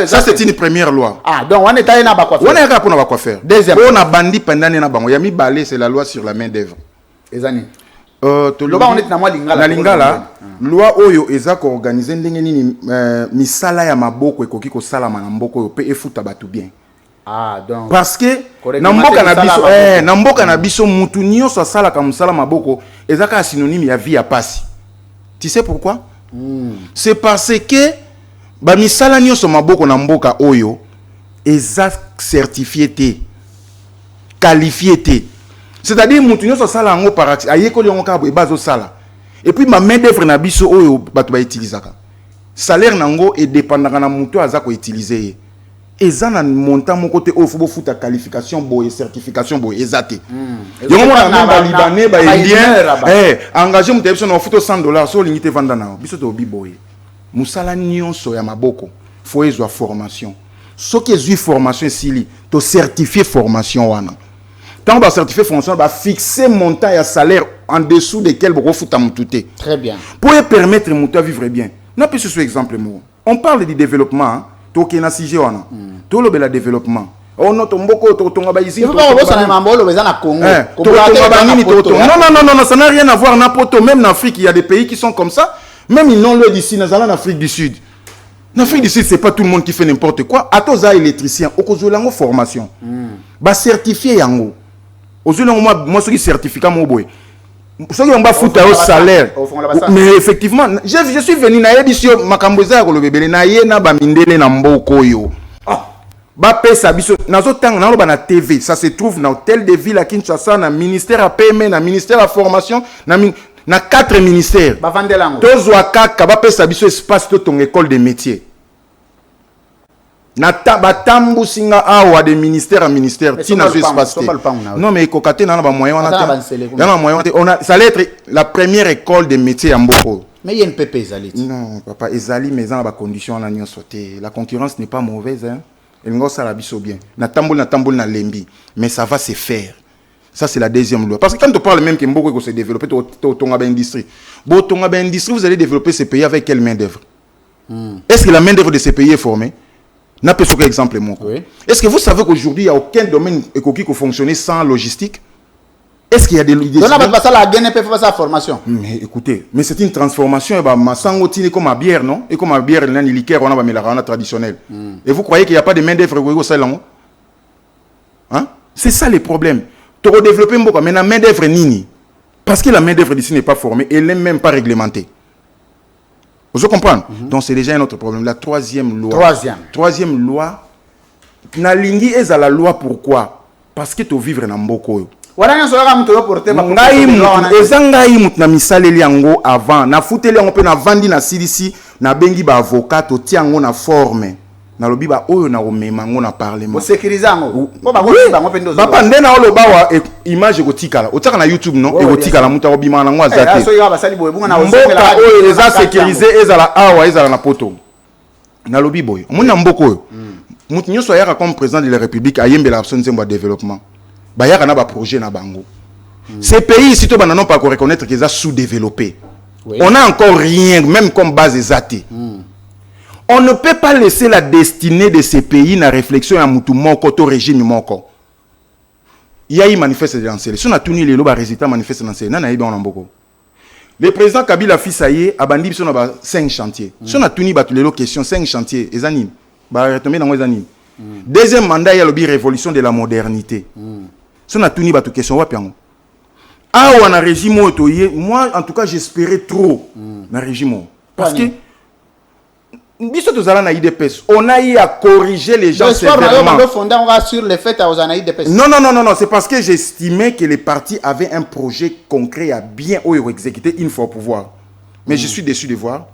Speaker 2: ça c'est une première loi.
Speaker 1: Ah donc on est allé na ba coiffeur.
Speaker 2: On est là pour na coiffeur.
Speaker 1: Deuxième.
Speaker 2: On a bandi pendant na bango. Yami balé c'est la loi sur la main d'œuvre.
Speaker 1: Ezani.
Speaker 2: Loi on est na moi lingala. Na lingala. Loi oyo eza ko organiser ndenge nini misala ya maboko ekoki ko sala na mboko yo pe efuta batu bien.
Speaker 1: Ah donc
Speaker 2: parce que na mboka na biso mutu nyonso sala ka musala maboko ezaka synonyme ya vie ya pasi. Tu sais pourquoi? C'est parce que ba misala nyonso maboko na mboka oyo eza certifié té qualifié té. C'est-à-dire mutu nyonso sala ngo par accident ayekoli ngo ka bazo sala. Et puis ma main d'œuvre na biso oyo bato ba utilisaka. Salaire nango est dépendant na mutu aza ko utiliser. Eza na montant mon côté au faut futa qualification boy certification boy ezate. Yo mona na ba libanais ba indien engagé mu tebso na futo $100 so lingite vanda na biso to biboy. Musala nyonso ya maboko faut ezwa formation. So que ezwi formation sili to certifier formation wana. Tant ba certifier formation ba fixer montant ya salaire en dessous desquels boko futa mututé.
Speaker 1: Très bien.
Speaker 2: Pour permettre mutu à vivre bien. Na peut ce exemple mo. On parle du développement toke na sujet wana to lo bela développement on noto mboko to tonga ba ici
Speaker 1: to ba ça na mambolo beza na Congo
Speaker 2: non ça n'a rien à voir na poto même en Afrique il y a des pays qui sont comme ça même ils n'ont le d'ici en Afrique du Sud. En Afrique du Sud c'est pas tout le monde qui fait n'importe quoi atoza électricien okozolango formation ba certifié yango ozolango moi ce qui certificat mo boy ce qui on va foutre au salaire mais effectivement je suis venu na yebisio makamboza ko lobebele na ye na ba mindele na mboko yo ba pesa biso nazo tang na lo ba na TV ça se trouve dans hôtel de ville à Kinshasa na ministère à PME na ministère à formation na 4 ministères
Speaker 1: ba vandelango
Speaker 2: tozwa kaka ba pesa biso espace to ton école de métier na batambu singa awa de ministère à ministère tina zo espace non mais kokate na ba moyen wana on a ça allait être la première école de métier en Mboko
Speaker 1: Mais il y a une PP Ezali.
Speaker 2: Non, papa, Ezali, mais dans la condition, on a n'y sauté. La concurrence n'est pas mauvaise, hein. Et nous, ça la biso bien. Na tamboul, na lembi. Mais ça va se faire. Ça, c'est la deuxième loi. Parce que quand on parle même que Mboko se développer, ton industrie. Bon, ton industrie, vous allez développer ces pays avec quelle main-d'œuvre? Est-ce que la main-d'œuvre de ces pays est formée? N'a pas ce exemple, mon.
Speaker 1: Oui.
Speaker 2: Est-ce que vous savez qu'aujourd'hui, il n'y a aucun domaine économique qui fonctionne sans logistique? Est-ce qu'il y a des idées?
Speaker 1: On a pas la GNP pour sa formation.
Speaker 2: Mais écoutez, mais c'est une transformation. Et ma sangotine comme ma bière, non? Et comme ma bière, il y a une liqueur, on a mis la traditionnelle. Et vous croyez qu'il n'y a pas de main-d'œuvre au salon? Hein? C'est ça le problème. Tu as développé un peu, mais la main-d'œuvre nini. Parce que la main-d'œuvre d'ici n'est pas formée et elle n'est même pas réglementée. Vous comprenez? Donc c'est déjà un autre problème. La troisième loi. Troisième loi. Nalingi est à la loi pourquoi? Parce que tu vivre dans Mboko. Ezangai mut na misaleli yango avant na futeli yango pe na vandi na silisi na bengi ba avocat to tiango na forme na lobi ba oyo na omema ngo na parlement
Speaker 1: bo sécuriser ngo po ba ngo pe ndozo
Speaker 2: papa ndena olo bawa image ko tikala otaka na YouTube non e ko tikala muta obima na ngo azate
Speaker 1: so yo ba sali boye bunga na
Speaker 2: osengela oyo eza sécuriser ezala awa ezala na poto na lobi boy mona mboko oyo mutu nyoso yaka comme président de la République ayembela absence de développement bayaka na ba projet na bango. Ces pays ici n'ont pas reconnaître qu'ils sont sous-développés. Oui. On n'a encore rien, même comme base exatée. On ne peut pas laisser la destinée de ces pays dans la réflexion à Moutoumoko, au régime Moko. Il y a eu manifeste dans ce. Si on a tenu les lois, résultat manifeste dans ce. Le président Kabila Fissaye a bandit sur 5 chantiers. Si on a tenu les lois questions, 5 chantiers, les animes. Deuxième mandat, il y a la révolution de la modernité. Si on a tenu les questions, ah, on a régime, moi en tout cas j'espérais trop dans le régime. Parce que on a eu à corriger les gens sévèrement.
Speaker 1: Sur les faits
Speaker 2: Non, c'est parce que j'estimais que les partis avaient un projet concret à bien exécuter une fois au pouvoir. Mais je suis déçu de voir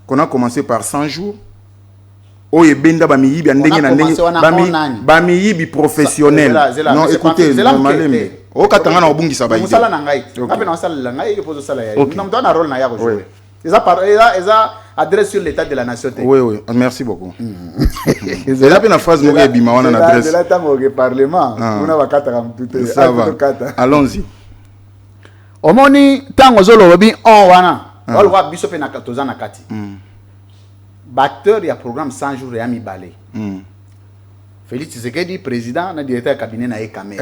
Speaker 2: qu'on a commencé par 100 jours. Bamiyibi professionnel. Non, écoutez, au Katanga na obungi sabayi.
Speaker 1: Musala na ngai. Ngapi na musala la ngai ke sala ya. Nous avons un rôle na ya ko jouer. Eza adresse sur l'état de la nation.
Speaker 2: Oui, merci beaucoup. C'est là une phrase mo bima wana na adresse.
Speaker 1: De là tango ke parlement, on a bakata kam tout
Speaker 2: ça va. Allons-y.
Speaker 1: Omoni tango zolo lobi on wana. Wala wa biso pe na katoza na kati. Batteur ya programme 100 jours ya mi balé. Félix Tshisekedi président na directeur cabinet na Ekame.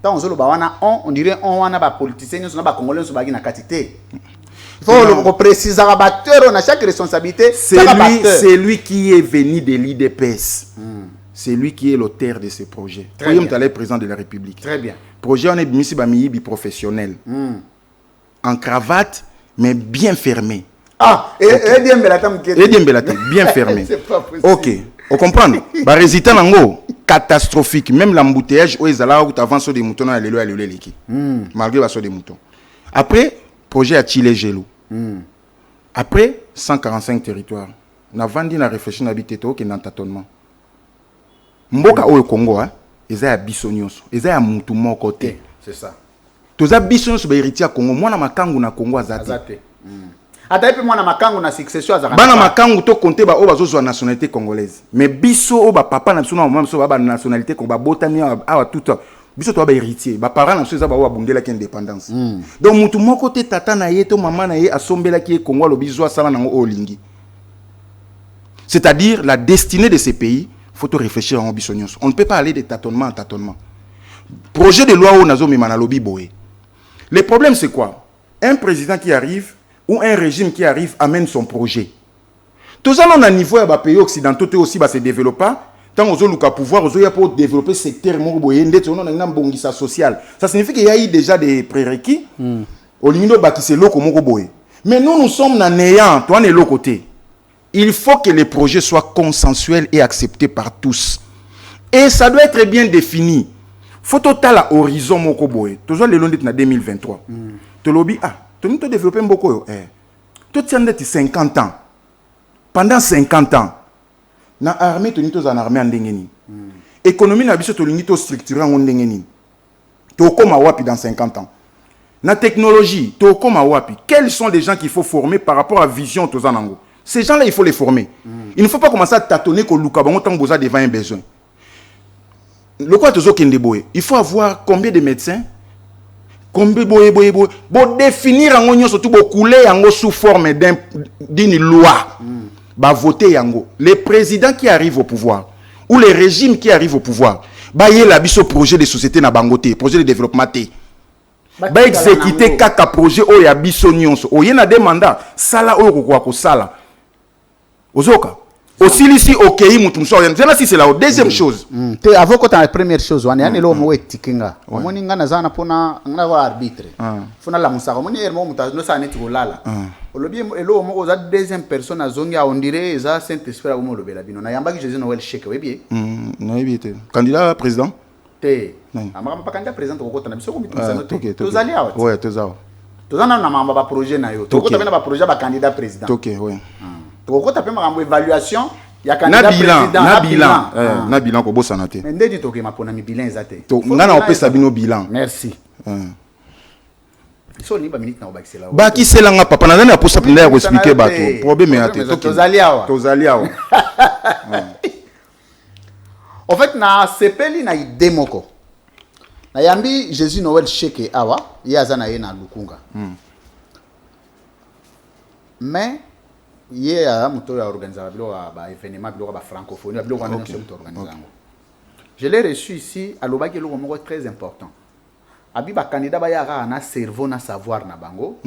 Speaker 1: Tant on dirait on a pas politicien nous pas congolais nous bagui na quantité. Il faut le préciser à batteur on a chaque responsabilité.
Speaker 2: C'est lui qui est venu de l'IDPS. C'est lui qui est l'auteur de ce projet. Voyons tu es président de la République.
Speaker 1: Très bien.
Speaker 2: Projet on est Missi Bamiyibi professionnel. En cravate mais bien fermé.
Speaker 1: Ah, et
Speaker 2: Diembelatam bien fermé. OK. On comprend. Bah résultat nango catastrophique, même l'embouteillage où ils allaient avant sur des moutons à l'élo l'éki. Malgré la sur des moutons. Après projet à Chile Gelou. Après 145 territoires. Na vandi na réfléchi na biteto qui dans tâtonnement. Mboka au Congo hein, ils a bisonioso, ils a mutu mon côté.
Speaker 1: C'est ça.
Speaker 2: Tous a bisonioso ba héritier Congo, moi na makangu na Congo azate.
Speaker 1: Ata epi mwana makangu na succession azaka.
Speaker 2: Bana makangu to compter ba o bazo nationalité congolaise. Mais biso o ba papa na biso na maman biso ba nationalité ko ba botami a tout biso to ba héritier. Ba parents na biso za ba o bundela ki indépendance. Donc mutu moko te tata na ye to maman na ye asombela ki Congo lo bizo sala nango olingi. C'est-à-dire la destinée de ces pays, faut réfléchir en bisognos. On ne peut pas aller de tâtonnement en tâtonnement. Projet de loi au nazo mimana lobi boé. Le problème c'est quoi? Un président qui arrive ou un régime qui arrive amène son projet. Tout ça, on a un niveau à pays occidentaux aussi se développer. Tant qu'on a pouvoir, on a pour développer ce secteur social. Ça signifie qu'il y a eu déjà des prérequis. Au limite, c'est l'eau. Mais nous sommes dans néant. Toi, on est l'autre côté. Il faut que les projets soient consensuels et acceptés par tous. Et ça doit être bien défini. Faut total à horizon mokoboé. Toujours le long de 2023. Tu lobby tu as développé beaucoup. Tu as 50 ans. Pendant 50 ans, dans l'armée, tu as une armée en dengeni. Économie, tu as structuré en dengeni. Tu as comme wapi dans 50 ans. La technologie, quels sont les gens qu'il faut former par rapport à la vision de Tozanango? Ces gens-là, il faut les former. Il ne faut pas commencer à tâtonner que Lukabango tant que devant un besoin. Le quoi il faut avoir combien de médecins? Combien de définir en oignon surtout couler sous forme d'une loi. Voter yango. Les présidents qui arrivent au pouvoir ou les régimes qui arrivent au pouvoir, il y a la projet de société na bangote, projet de développement. Ba exécuter kaka projet o ya biso nyonso o yena des mandats sala o ko ko sala ozoka aussi ici OK mutu mso yana si c'est la deuxième chose
Speaker 1: te avant quand la première chose wana yani lo mo etikinga omoni ngana zana pona ngana wa arbitre funa la musaka omoni ermo mutu no sa neti ko lala olobi elo mo ko za deuxième personne azongi a on dirait za saint esprit mo lobela bino na yamba ki Jésus Noël chèque webi
Speaker 2: na yebi te candidat président
Speaker 1: te amaka pa candidat président ko kota na biso ko mitumisa
Speaker 2: te
Speaker 1: tozali awa
Speaker 2: ouais tozao
Speaker 1: tozana na mamba ba projet na yo to kota bena ba projet ba candidat président
Speaker 2: OK ouais
Speaker 1: to kota pe makambo évaluation ya candidat président
Speaker 2: na bilan ko bosana te
Speaker 1: mais ndedi to ke mapona mi bilan ezate
Speaker 2: to ngana opesa bino bilan
Speaker 1: merci so ni ba minute na obakisela
Speaker 2: ba ki selanga papa na nani aposa penda ya ko expliquer bato problème ya te
Speaker 1: tozali awa en fait na sepeli na idemoko na yambi Jésus Noël cheke awa yaza na ye na lukunga mais ye a muto ya organiser ba événement ba francophonie ba organiser. Je l'ai reçu ici à l'obaki lo moko très important. Abi ba candidat ba ya na cerveau na savoir na bango.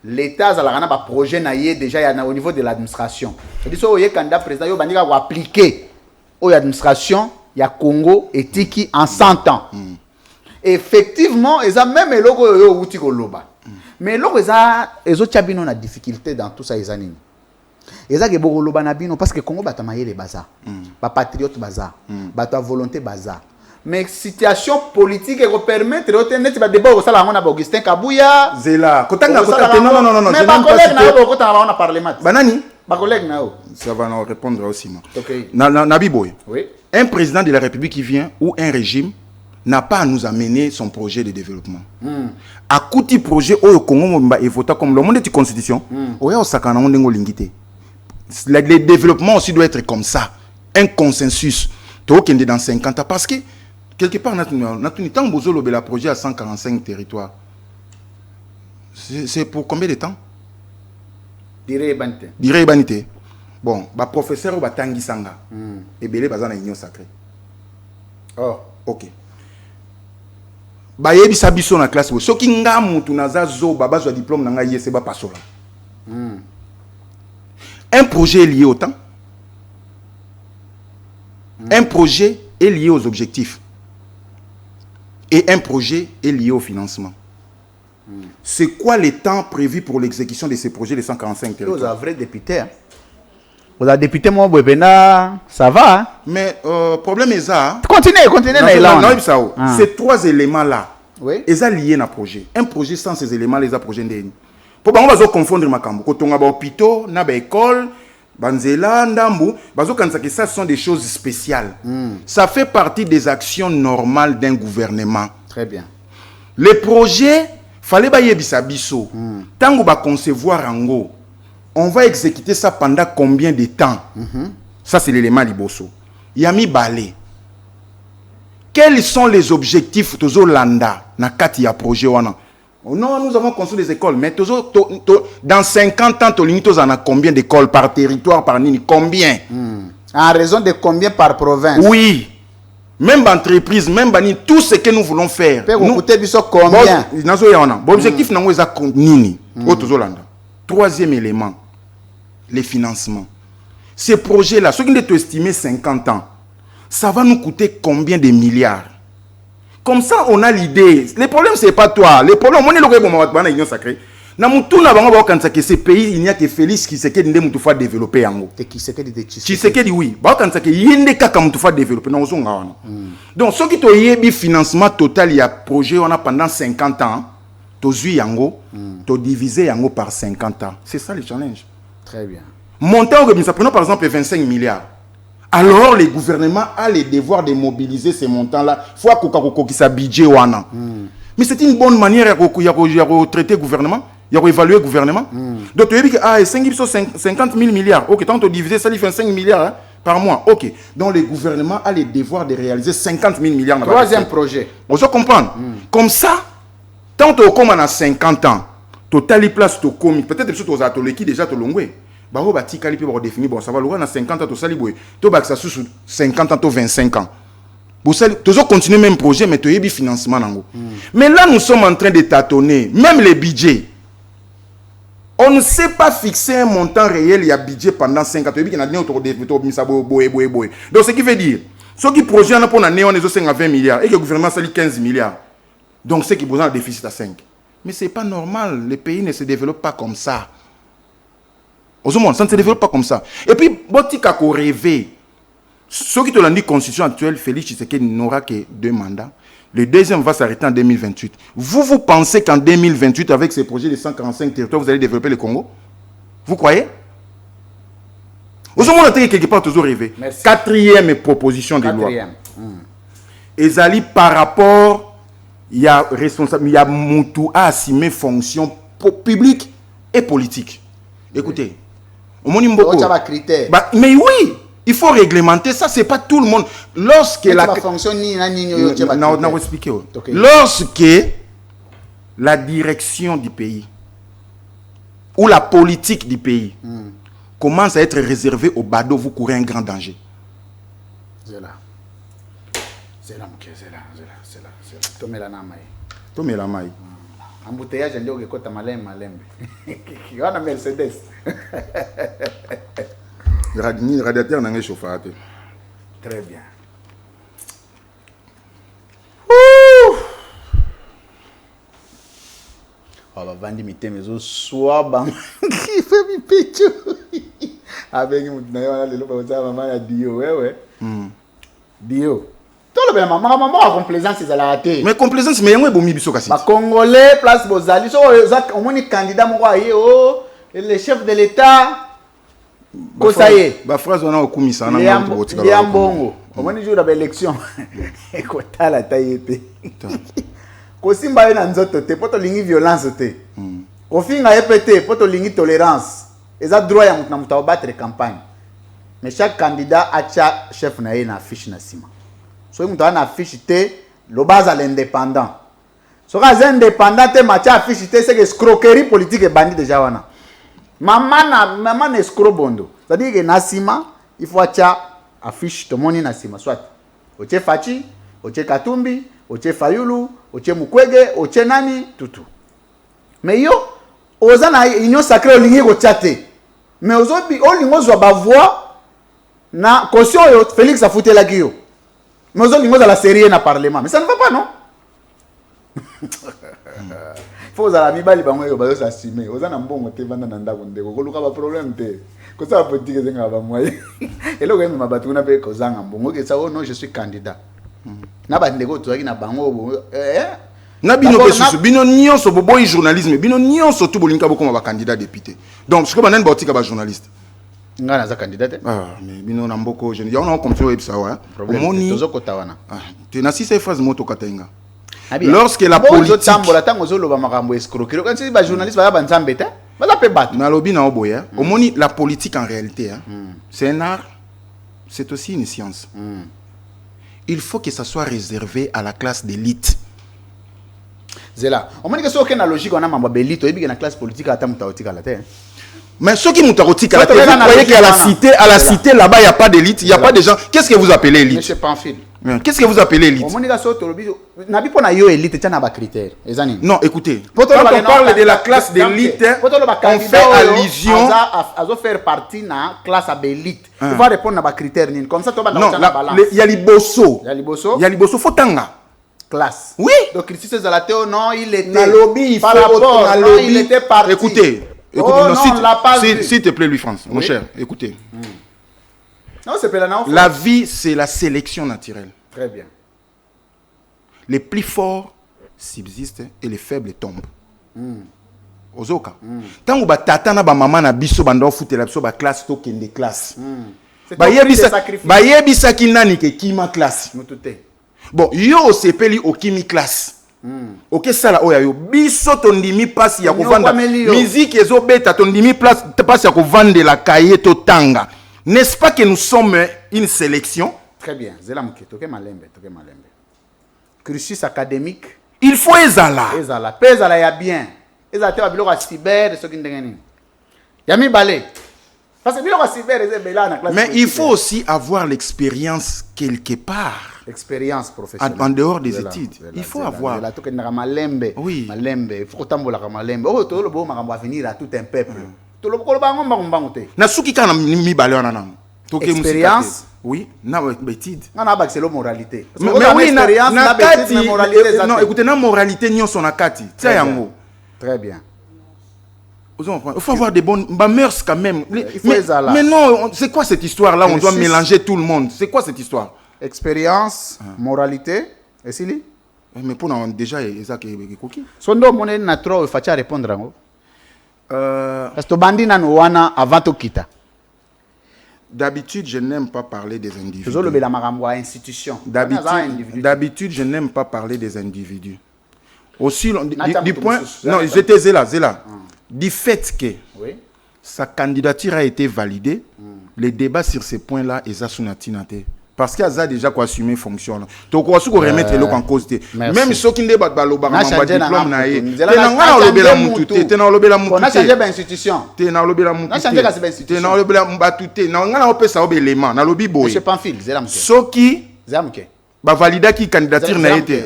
Speaker 1: L'état za na ba projet na ye déjà ya na au niveau de l'administration. C'est-à-dire so ye candidat président yo bandika ko appliquer au administration ya Congo etiki en 100 ans. Effectivement, ils ont même eloko yo uti ko loba. Mais eloko ezo tchabino na difficulté dans tout ça ezanini. Ezake boko loba na bino parce que Congo batamayele baza. Ba patriote baza. Bata volonté baza. Mais situation politique et permettre de net ba débat au sala ngona ba Augustin Kabuya
Speaker 2: zela kotanga kotate non
Speaker 1: mais ba collègue na yo kotanga ba on parlement.
Speaker 2: Banani
Speaker 1: ba collègue na yo.
Speaker 2: Ça va nous répondre aussi moi.
Speaker 1: OK.
Speaker 2: Na biboy.
Speaker 1: Oui.
Speaker 2: Un président de la République qui vient ou un régime n'a pas à nous amener son projet de développement. À côté projet au Congo mba évota comme le monde de constitution. Oya osakana ndengo lingité. Le développement aussi doit être comme ça, un consensus. To kende dans 50 ans parce que quelque part notre temps bozolo be la projet à 145 territoires. C'est pour combien de temps? Diré banité. Bon, ba professeur ba tangi sanga. Et belé bazana union sacrée.
Speaker 1: Oh,
Speaker 2: OK. Ba yebi sabiso na classe. Soki nga mutu naza zo baba zo diplôme na nga yese ba pasola. Un projet est lié au temps. Un projet est lié aux objectifs. Et un projet est lié au financement. C'est quoi les temps prévus pour l'exécution de ces projets de 145 territoires?
Speaker 1: vous avez vrai député. Vous avez député mon bébéna, ça va hein?
Speaker 2: Mais problème est ça.
Speaker 1: Continuez là.
Speaker 2: Ces trois éléments-là,
Speaker 1: oui.
Speaker 2: ils sont liés à un projet. Un projet sans ces éléments, les projets ndeni. Pour on va confondre makambo. Quand on a ba hôpital, na ba école, banzela, ndambu, bazo kanza que ça sont des choses spéciales. Ça fait partie des actions normales d'un gouvernement.
Speaker 1: Très bien.
Speaker 2: Les projets, fallait ba yebisa biso. Tango ba concevoir ango. On va exécuter ça pendant combien de temps? Ça c'est l'élément liboso. Yami balé. Quels sont les objectifs tozo landa na kati ya projet wana? Non, nous avons construit des écoles, mais dans 50 ans, tu en as combien d'écoles par territoire, par nini? Combien?
Speaker 1: En raison de combien par province?
Speaker 2: Oui. Même entreprise, même bani, tout ce que nous voulons faire.
Speaker 1: Nous combien?
Speaker 2: L'objectif, c'est nini? Troisième élément, les financements. Ces projets-là, ceux qui ont estimé 50 ans, ça va nous coûter combien de milliards? Comme ça, on a l'idée. Le problème, ce n'est pas toi. Le problème, on est le gouvernement l'Union sacrée. Dans tout le ces pays, il n'y a que Félix qui sait qu'il y a développer. Qui sait qu'il oui. Il y a des développer. Donc, ceux qui ont eu financement total, il y a projet pendant 50 ans. Tu as divisé par 50 ans. C'est ça le challenge.
Speaker 1: Très bien.
Speaker 2: Montant, prenons par exemple 25 milliards. Alors, le gouvernement a le devoir de mobiliser ces montants-là. Il faut qu'il y ait un budget. Mais c'est une bonne manière de traiter le gouvernement, de évaluer le gouvernement. Donc, tu as dit que 50 000 milliards. Ok, tant que tu divises, ça lui fait 5 milliards hein, par mois. Ok, donc le gouvernement a le devoir de réaliser 50 000 milliards.
Speaker 1: Troisième projet.
Speaker 2: Vous comprenez? Comme ça, tant que tu as 50 ans, tu as les places, tu as commis. Peut-être que tu as qui déjà tu as bah, on va définir, bon, ça va, à 50 ans, tu as 50 ans, tu as 25 ans. Tu as continué le même projet, mais tu as eu financement. Mais là, nous sommes en train de tâtonner. Même les budgets. On ne sait pas fixer un montant réel, il y a budget pendant 5 ans. Tu as dit qu'il y a donc, ce qui veut dire, ceux qui projettent pour l'année, on est à 20 milliards et que le gouvernement s'allie 15 milliards. Donc, c'est qui besoin un déficit à 5. Mais ce n'est pas normal. Les pays ne se développent pas comme ça. Ça ne se développe pas comme ça. Et puis, Botika a rêvé. Ceux qui te l'ont dit, constitution actuelle, Félix Tshisekedi n'aura que 2 mandats. Le deuxième va s'arrêter en 2028. Vous pensez qu'en 2028, avec ces projets de 145 territoires, vous allez développer le Congo? Vous croyez? Vous avez quelque part toujours rêvé.
Speaker 1: Merci.
Speaker 2: 4e proposition de loi. Ezali par rapport, il y a responsable, il y a Moutou à assumer fonction publique et politique. Écoutez, mais oui, il faut réglementer ça, c'est pas tout le monde. Lorsque la direction du pays ou la politique du pays commence à être réservée au bado, vous courez un grand danger.
Speaker 1: C'est là.
Speaker 2: Tomela mai.
Speaker 1: Embouteillage ndio ukikota malembe. Yana Mercedes.
Speaker 2: Radiateur n'a pas chauffé.
Speaker 1: Très bien. On va vendre mes zo soit bang qui fait mi pecho. Avec mon na le loba za maman ya Dio ouais. Dio. Tout le bien maman a complaisance c'est la raté.
Speaker 2: Mais complaisance mais yango bomi biso kasi.
Speaker 1: Ba congolais place bozali so au moins candidat moko aye oh le chef de l'état Kosaye.
Speaker 2: Ba phrase on a okumisa na
Speaker 1: moto botika. Liambongo. Au moins jour de l'élection. Ekotala tayepe. Kosimba na nzoto te poto lingi violence te. Kofinga epete poto lingi tolérance. Eza droit ya mutu na mutu battre campagne. Mais chaque candidat a cha chef na ye na affiche na sima. So mutu na affiche te lo base à l'indépendant. So ka indépendant te macha affiche te c'est que escroquerie politique e bandi déjà wana. Maman na escroc bondo. C'est-à-dire que na sima il faut cha affiche to moni na sima soit. Oche Fachi, oche Katumbi, oche Fayulu, oche Mukwege, oche nani tutu. Mais yo oza na union sacrée olingi ko chate. Mais ozobi olingo zo ba voix na caution yo Félix a fouté la guio. Mais ozolingo za la série na parlement. Mais ça ne va pas non. Faut za la mibali bango yo ba zo assumer. Oza na mbongo te vanda na ndako ndeko ko luka ba problème te. Ko ça politique zenga ba moye. Et là même mabatu na pe ko zanga mbongo ke ça oh non je suis candidat. Na ba ndeko to na bango
Speaker 2: na bino pesusu bino nyonso boboyi journalisme bino nyonso tu bolinka bokoma ba candidat député. Donc ce que banen botika ba journaliste.
Speaker 1: Ngana za candidat.
Speaker 2: Mais bino na mboko je ya on comme ça ouais.
Speaker 1: Omoni tozo kotawana.
Speaker 2: Tu na 6 phrases moto katenga. Lorsque la politique
Speaker 1: tambola tango zo loba makambo escroquerie quand si ba journaliste ba banzambe te ba la pe battre.
Speaker 2: Na lobi na oboya. Omoni la politique en réalité c'est un art, c'est aussi une science. Il faut que ça soit réservé à la classe d'élite.
Speaker 1: Zela. On m'a dit que c'est aucune logique on a mambo d'élite, il y a une classe politique à tamuta la terre.
Speaker 2: Mais ceux qui mutarotique à la terre, vous croyez qu'à la cité là-bas il n'y a pas d'élite, il n'y a pas de gens. Qu'est-ce que vous appelez élite?
Speaker 1: Monsieur Pamphile.
Speaker 2: Qu'est-ce que vous appelez élite?
Speaker 1: On m'a dit que c'est autour nabi pona yo élite tiens na ba critères.
Speaker 2: Non, écoutez. Quand on parle de la classe d'élite, on fait allusion
Speaker 1: à faire partie na classe d'élite. Il va répondre à ba critères comme ça tu vas dans
Speaker 2: la balance. Il y a liboso. Il y a liboso fotanga.
Speaker 1: Classe.
Speaker 2: Oui.
Speaker 1: Donc Christy Zalateo non, il était
Speaker 2: na lobby,
Speaker 1: par rapport à lobby, il était parti.
Speaker 2: Écoutez, s'il te plaît Louis France, mon cher, écoutez.
Speaker 1: Non, c'est pas
Speaker 2: la vie c'est la sélection naturelle.
Speaker 1: Très bien.
Speaker 2: Les plus forts subsistent et les faibles tombent. Ozoka. Tant que tata na ba maman na biso bando futela biso ba classe to kende classe. Ba yebisa ki nani ke kima classe.
Speaker 1: Mutute.
Speaker 2: Bon, yo sepeli okimi classe. Ok, ça là, oya yo. Biso tondimi passe ya kovanda.
Speaker 1: Melio.
Speaker 2: Musique ezo beta tondimi passe ya kovanda la cahier to tanga. N'est-ce pas que nous sommes une sélection?
Speaker 1: Très bien. Zelamke, toke malembe. Cursus académique.
Speaker 2: Il faut ezala.
Speaker 1: Ezala ya bien. Ezala te biloko ya cyber soki ndengeni. Yami balé. Parce que biloko ya cyber ezebela na classe.
Speaker 2: Mais il faut aussi avoir l'expérience quelque part.
Speaker 1: Expérience professionnelle.
Speaker 2: En dehors des études. Il faut avoir.
Speaker 1: La toke ndanga malembe.
Speaker 2: Oui.
Speaker 1: Malembe. Il faut tambola ka malembe. Oh to lo bo makambo avenir à tout un peuple. To lo ko bango mbango te.
Speaker 2: Na suki kana mi balé wana na.
Speaker 1: Expérience.
Speaker 2: Oui, na étude.
Speaker 1: On a c'est la moralité.
Speaker 2: Mais oui, na kati, non, écoutez, na moralité ni on son akati. Tia yango.
Speaker 1: Très bien.
Speaker 2: Il faut avoir des bonnes mœurs quand même.
Speaker 1: Mais
Speaker 2: non, c'est quoi cette histoire là? On doit mélanger tout le monde. C'est quoi cette histoire?
Speaker 1: Expérience, moralité, et si
Speaker 2: mais pour nous déjà ça qui est coquille.
Speaker 1: Sondo moné na trop facha répondre ngo. Parce que bandi na wana avant to kita.
Speaker 2: D'habitude, je n'aime pas parler des individus. D'habitude, je n'aime pas parler des individus. Aussi, du point, non, j'étais Zéla. Du fait que sa candidature a été validée, les débats sur ces points-là, ils sont sunatinate. Parce qu'il y a déjà quoi assumer fonction. Donc, on va remettre l'eau en cause. Même ceux qui ne débattent pas, on va diplôme naïe. T'es dans l'obéla moutou. T'es dans l'obéla moutou.
Speaker 1: On a changé d'institution.
Speaker 2: T'es dans l'obéla moutou.
Speaker 1: On a changé d'institution.
Speaker 2: T'es dans l'obéla moutou. Non, on a opé ça obélément. Dans l'obé boy.
Speaker 1: Je pas fil. Zélamke.
Speaker 2: Ceux qui
Speaker 1: Zélamke.
Speaker 2: Bah valida qui candidature n'a été.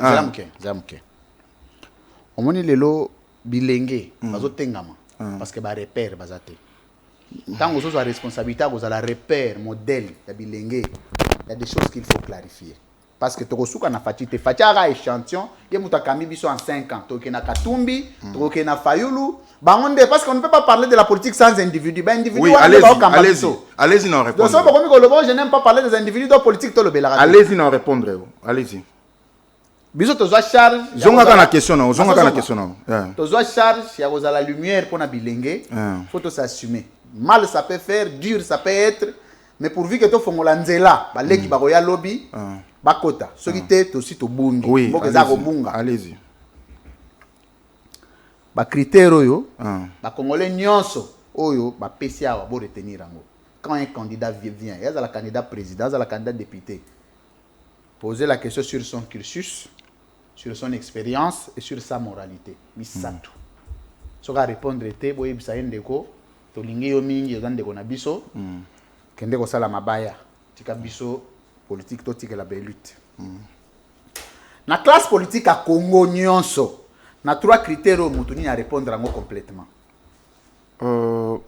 Speaker 1: Zélamke. On moni lelo bilenge. Bazo tengama. Parce que ba repère bazate. Tant que vous avez responsabilité, vous avez repère, modèle, il y a des choses qu'il faut clarifier. Parce que tu as fait un échantillon, il y a des en 5 ans. Tu as Katumbi, tu as Fayulu. Parce qu'on ne peut pas parler de la politique sans individu.
Speaker 2: Oui, allez-y, non répondre.
Speaker 1: Je n'aime pas parler des individus de la politique.
Speaker 2: Allez-y, non répondre. Allez-y.
Speaker 1: Biso toza charge.
Speaker 2: Zonga na question na, zonga na question na.
Speaker 1: Toza charge, il y a la lumière pour na bilenge. Faut s'assumer. Mal ça peut faire, dur ça peut être, mais pourvu que tu fongola nzela, ba leki ba roya lobby, ba kota. Ce qui t'est aussi to bungi.
Speaker 2: Oui,
Speaker 1: allez-y. Ba critère oyo, ba congolais nyonso oyo ba PCA wa bo retenir ango. Quand un candidat vient, il y a la candidat président, il y a la candidat député. Poser la question sur son cursus, sur son expérience et sur sa moralité. Misatu. So ga répondre te boye bisayende ko to lingi yo mingi yo zande ko na biso. Kende ko sala mabaya. Tika biso politique to tika la belute. Na classe politique à Congo nyonso. Na 3 critères au mutuni à répondre ango complètement.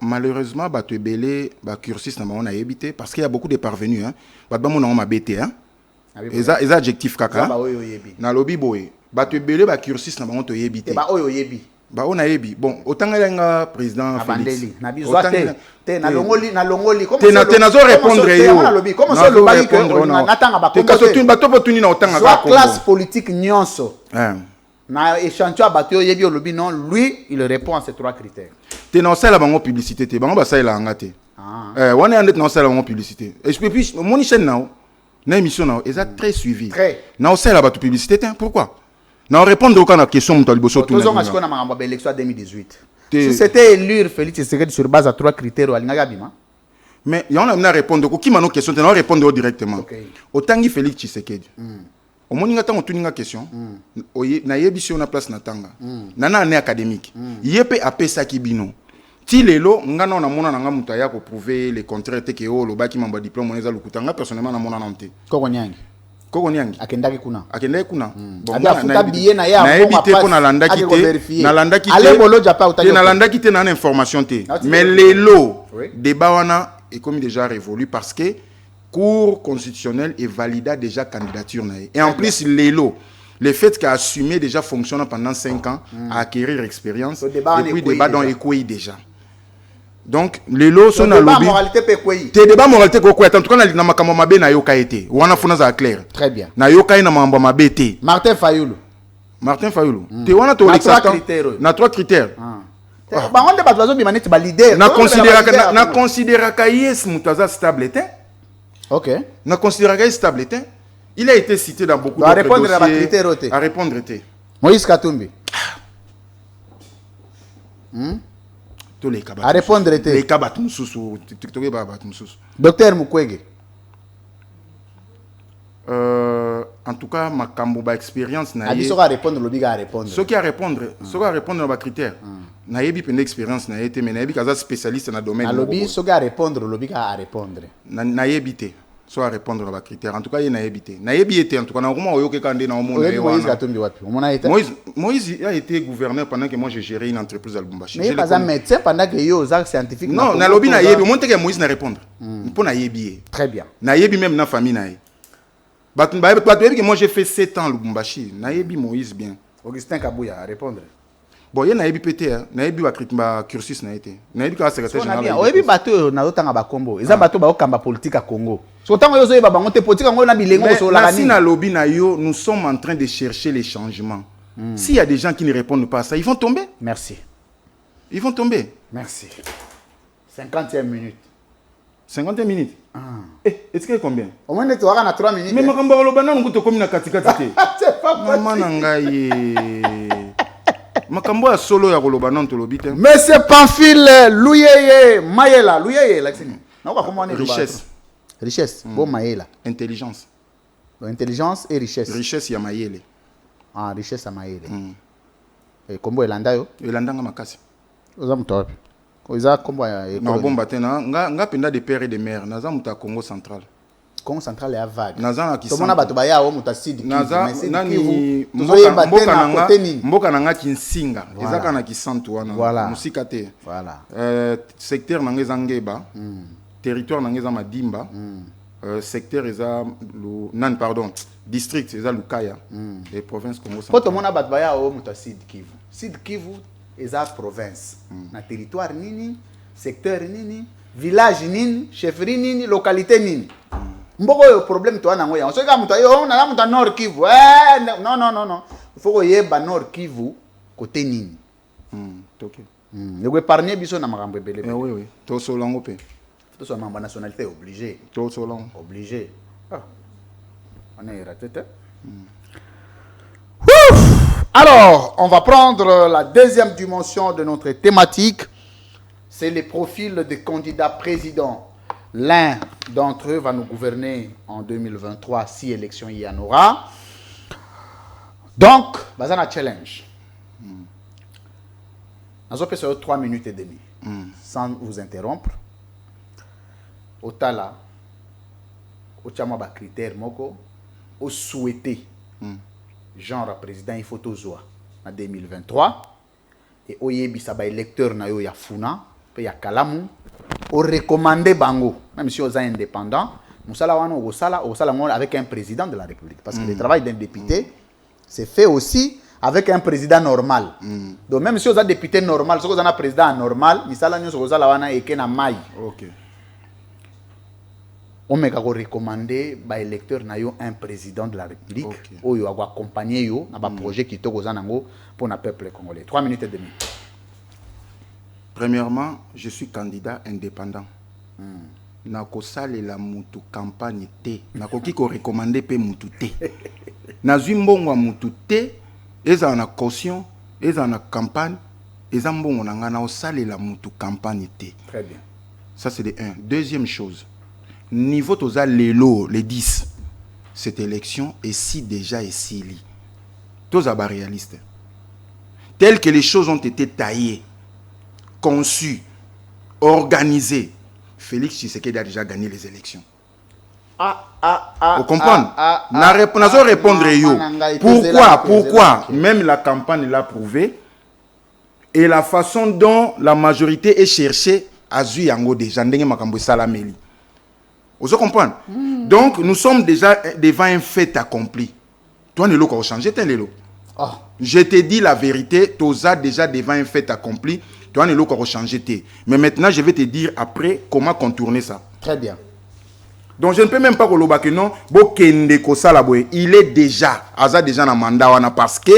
Speaker 2: Malheureusement batu belé ba cursus na on a évité parce qu'il y a beaucoup de parvenus hein. Batu ba mon on m'a bêté hein. Les adjectifs kaka na lobby boy batu belé ba cursus na on to évité.
Speaker 1: Ba oyo yebi.
Speaker 2: Bah on a ébi bon autant nga président
Speaker 1: Félix na bizwa te na longoli
Speaker 2: comme ça te nazo répondre yo
Speaker 1: comme ça le bali que natanga ba
Speaker 2: comme ça tu bato potuni na otanga
Speaker 1: ka classe politique nyonso na échantillon bato yebi olobi non lui il répond à ces 3 critères
Speaker 2: te na sala bango publicité te bango ba sala ngate wana ande na sala bango publicité et puis mon chaîne na émission na est très suivi na sala bato publicité pourquoi non, répondre à la question de Taliboso.
Speaker 1: Nous avons eu l'élection en 2018. Si c'était élire Félix Tshisekedi sur base à 3 critères,
Speaker 2: mais il y en a à répondre. Qui m'a question, on répondre directement. Autant que Félix Tshisekedi. Au moins, on a une question. Na yebision na place natanga. Nana année académique. Yepe apé ça qui bino. Ti lelo ngana na mona nga mutaya ko prouver les contraires te ke o lo baki mamba diplôme on eza lukutanga personnellement na mona nante.
Speaker 1: Kokonyangi.
Speaker 2: Kokonyangi
Speaker 1: akendaki kuna
Speaker 2: bon
Speaker 1: na biye na ya
Speaker 2: na ebité ko na landaki te na landaki te na information te mais lelo débat wana est comme déjà révolu parce que cour constitutionnelle est valida déjà candidature na et en plus lelo le fait qu'a assumé déjà fonctionnant pendant 5 ans à acquérir expérience et puis débat dans écoué déjà. Donc les lots sont dans le lobby. Tes débats moralité quoi en tout cas na makambo mabe na yoka été. Wana funa za clair.
Speaker 1: Très bien.
Speaker 2: Na yoka na makambo mabe te.
Speaker 1: Martin Fayulu.
Speaker 2: Te wana to na 3 critères.
Speaker 1: Ba on débat bazo bi maneti ba leader.
Speaker 2: Na considéra ka yes mutaza stable te.
Speaker 1: OK.
Speaker 2: Na considéra ka stable te. Il a été cité dans beaucoup d'autres dossiers.
Speaker 1: À répondre
Speaker 2: te.
Speaker 1: Moïse Katumbi.
Speaker 2: Tous les cas.
Speaker 1: À répondre,
Speaker 2: les cas
Speaker 1: Docteur Mukwege.
Speaker 2: En tout cas, ma kamboba expérience
Speaker 1: na yé. À répondre, l'obliga à répondre.
Speaker 2: Ce qui a répondre, ce qui a répondre dans critères. Na yé bi une expérience na été, mais na yé bi kaza spécialiste dans le domaine.
Speaker 1: Na lobby, ce qui a répondre, l'obliga à répondre.
Speaker 2: Na yé bité. Soit répondre dans critères. En tout cas, il y a naébité. Naébité, en tout cas, na comment oyo ke kande na omo na
Speaker 1: Moïse Katumbi wapi?
Speaker 2: Moïse a été gouverneur pendant que moi j'ai géré une entreprise à Lubumbashi.
Speaker 1: Mais pas un médecin pendant que yo aux scientifique.
Speaker 2: Non, na lobby na yébi, monte que Moïse na répondre. Pour na yébi.
Speaker 1: Très bien.
Speaker 2: Na yébi même na famille na yé. Que moi j'ai fait 7 ans à Lubumbashi. Na yébi Moïse bien.
Speaker 1: Augustin Kabouya à répondre.
Speaker 2: Bon, il y a naébi pété, naébi wa cursus na été. Naébi ka secrétaire général.
Speaker 1: Oyebi bateau na otanga ba Congo. Eza bateau ba okamba politique à Congo. So tango yo zoyeba bango te politique ngo na bilengo so la
Speaker 2: ni. Na lobby na yo, nous sommes en train de chercher les changements. S'il y a des gens qui ne répondent pas à ça, ils vont tomber.
Speaker 1: Merci.
Speaker 2: Ils vont tomber.
Speaker 1: Merci. 50e minute.
Speaker 2: 50 minutes. Est-ce qu'il y a combien?
Speaker 1: Au moins, tu auras 3 minutes.
Speaker 2: Mais makambo olobana nguto komi na katikati.
Speaker 1: C'est pas possible.
Speaker 2: Maman nangaye. Makambo ya solo ya olobana to lobite.
Speaker 1: Monsieur Pamphile Louyeye Mayela, Louyeye l'accent. Non, comment on est?
Speaker 2: Richesse.
Speaker 1: Richesse. Bon Mayela.
Speaker 2: Intelligence.
Speaker 1: Intelligence et richesse.
Speaker 2: Richesse ya Mayele.
Speaker 1: Ah, richesse ya Mayele. Et combo elanda yo?
Speaker 2: Elanda nga makasi.
Speaker 1: Oza mutop. Oza combo ya
Speaker 2: na bomba tena nga penda de père et de mère naza muta Congo central.
Speaker 1: Congo central ya vague.
Speaker 2: Naza na kisanta.
Speaker 1: Tomona bato baya o muta sud.
Speaker 2: Naza nani mboka nanga Kinsinga. Ezaka na kisantu wana. Musika te.
Speaker 1: Voilà.
Speaker 2: Secteur nanga ezangeba. Territoire nanga eza Madimba. Secteur eza nan pardon. District eza Lukaya. Et province Congo central.
Speaker 1: Poto mona bato baya o muta Sud Kivu. Sud Kivu eza province. Na territoire nini, secteur nini, village nini, chefferie nini, localité nini. Mboko yo problème to na ngoya. So ka muta yo na muta Nord Kivu. Non. Il faut que yeba Nord Kivu côté nini.
Speaker 2: OK.
Speaker 1: Le épargner biso na makambo ebele.
Speaker 2: Oui. To solango pe.
Speaker 1: To so mamba nationalité obligé.
Speaker 2: To solango.
Speaker 1: Obligé. On est raté. Alors, on va prendre la deuxième dimension de notre thématique. C'est les profils des candidats présidents. L'un d'entre eux va nous gouverner en 2023 si élection il y en aura. Donc, bazana challenge. Nous avons fait 3 minutes et demie. Sans vous interrompre. Au tala, au chama ba critère moko, au souhaiter. Genre président il faut toujours en 2023 et oyebi sa ba électeur na yo ya funa pe ya kalamu o recommander bango même si aux indépendants musala wana o sala avec un président de la République parce que le travail d'un député c'est fait aussi avec un président normal. Donc même si aux député normal, si vous avez un président normal, misala nyo so sala wana eke na mai.
Speaker 2: OK.
Speaker 1: On m'a recommandé par électeur un président de la République où il va accompagner yo na ba projet qui toko zanango pour le peuple congolais. 3 minutes et demie.
Speaker 2: Premièrement, je suis candidat indépendant. Nako salela mutu campagne te. Nako kiko recommander pe mutu te. Nazwi mbongo mutu te, eza na caution, eza na campagne, eza mbongo na ngana o salela mutu campagne te.
Speaker 1: Très bien.
Speaker 2: Ça c'est de 1. Deuxième chose. Niveau toza lelo les 10 cette élection est si déjà et si li toza ba réaliste tel que les choses ont été taillées conçues organisées. Félix Tshisekedi a déjà gagné les élections. Vous comprenez? N'a répondre yo. Pourquoi même la campagne l'a prouvé et la façon dont la majorité est cherchée à zui yango déjà ndenge makambo salameli. Vous comprenez? Donc, nous sommes déjà devant un fait accompli. Toi, Nélo, quand on change, Nélo. Je te dis la vérité, tu as déjà devant un fait accompli. Toi, Nélo, quand on change, mais maintenant, je vais te dire après comment contourner ça.
Speaker 1: Très bien.
Speaker 2: Donc, je ne peux même pas que non, il est déjà, déjà dans mandat, parce que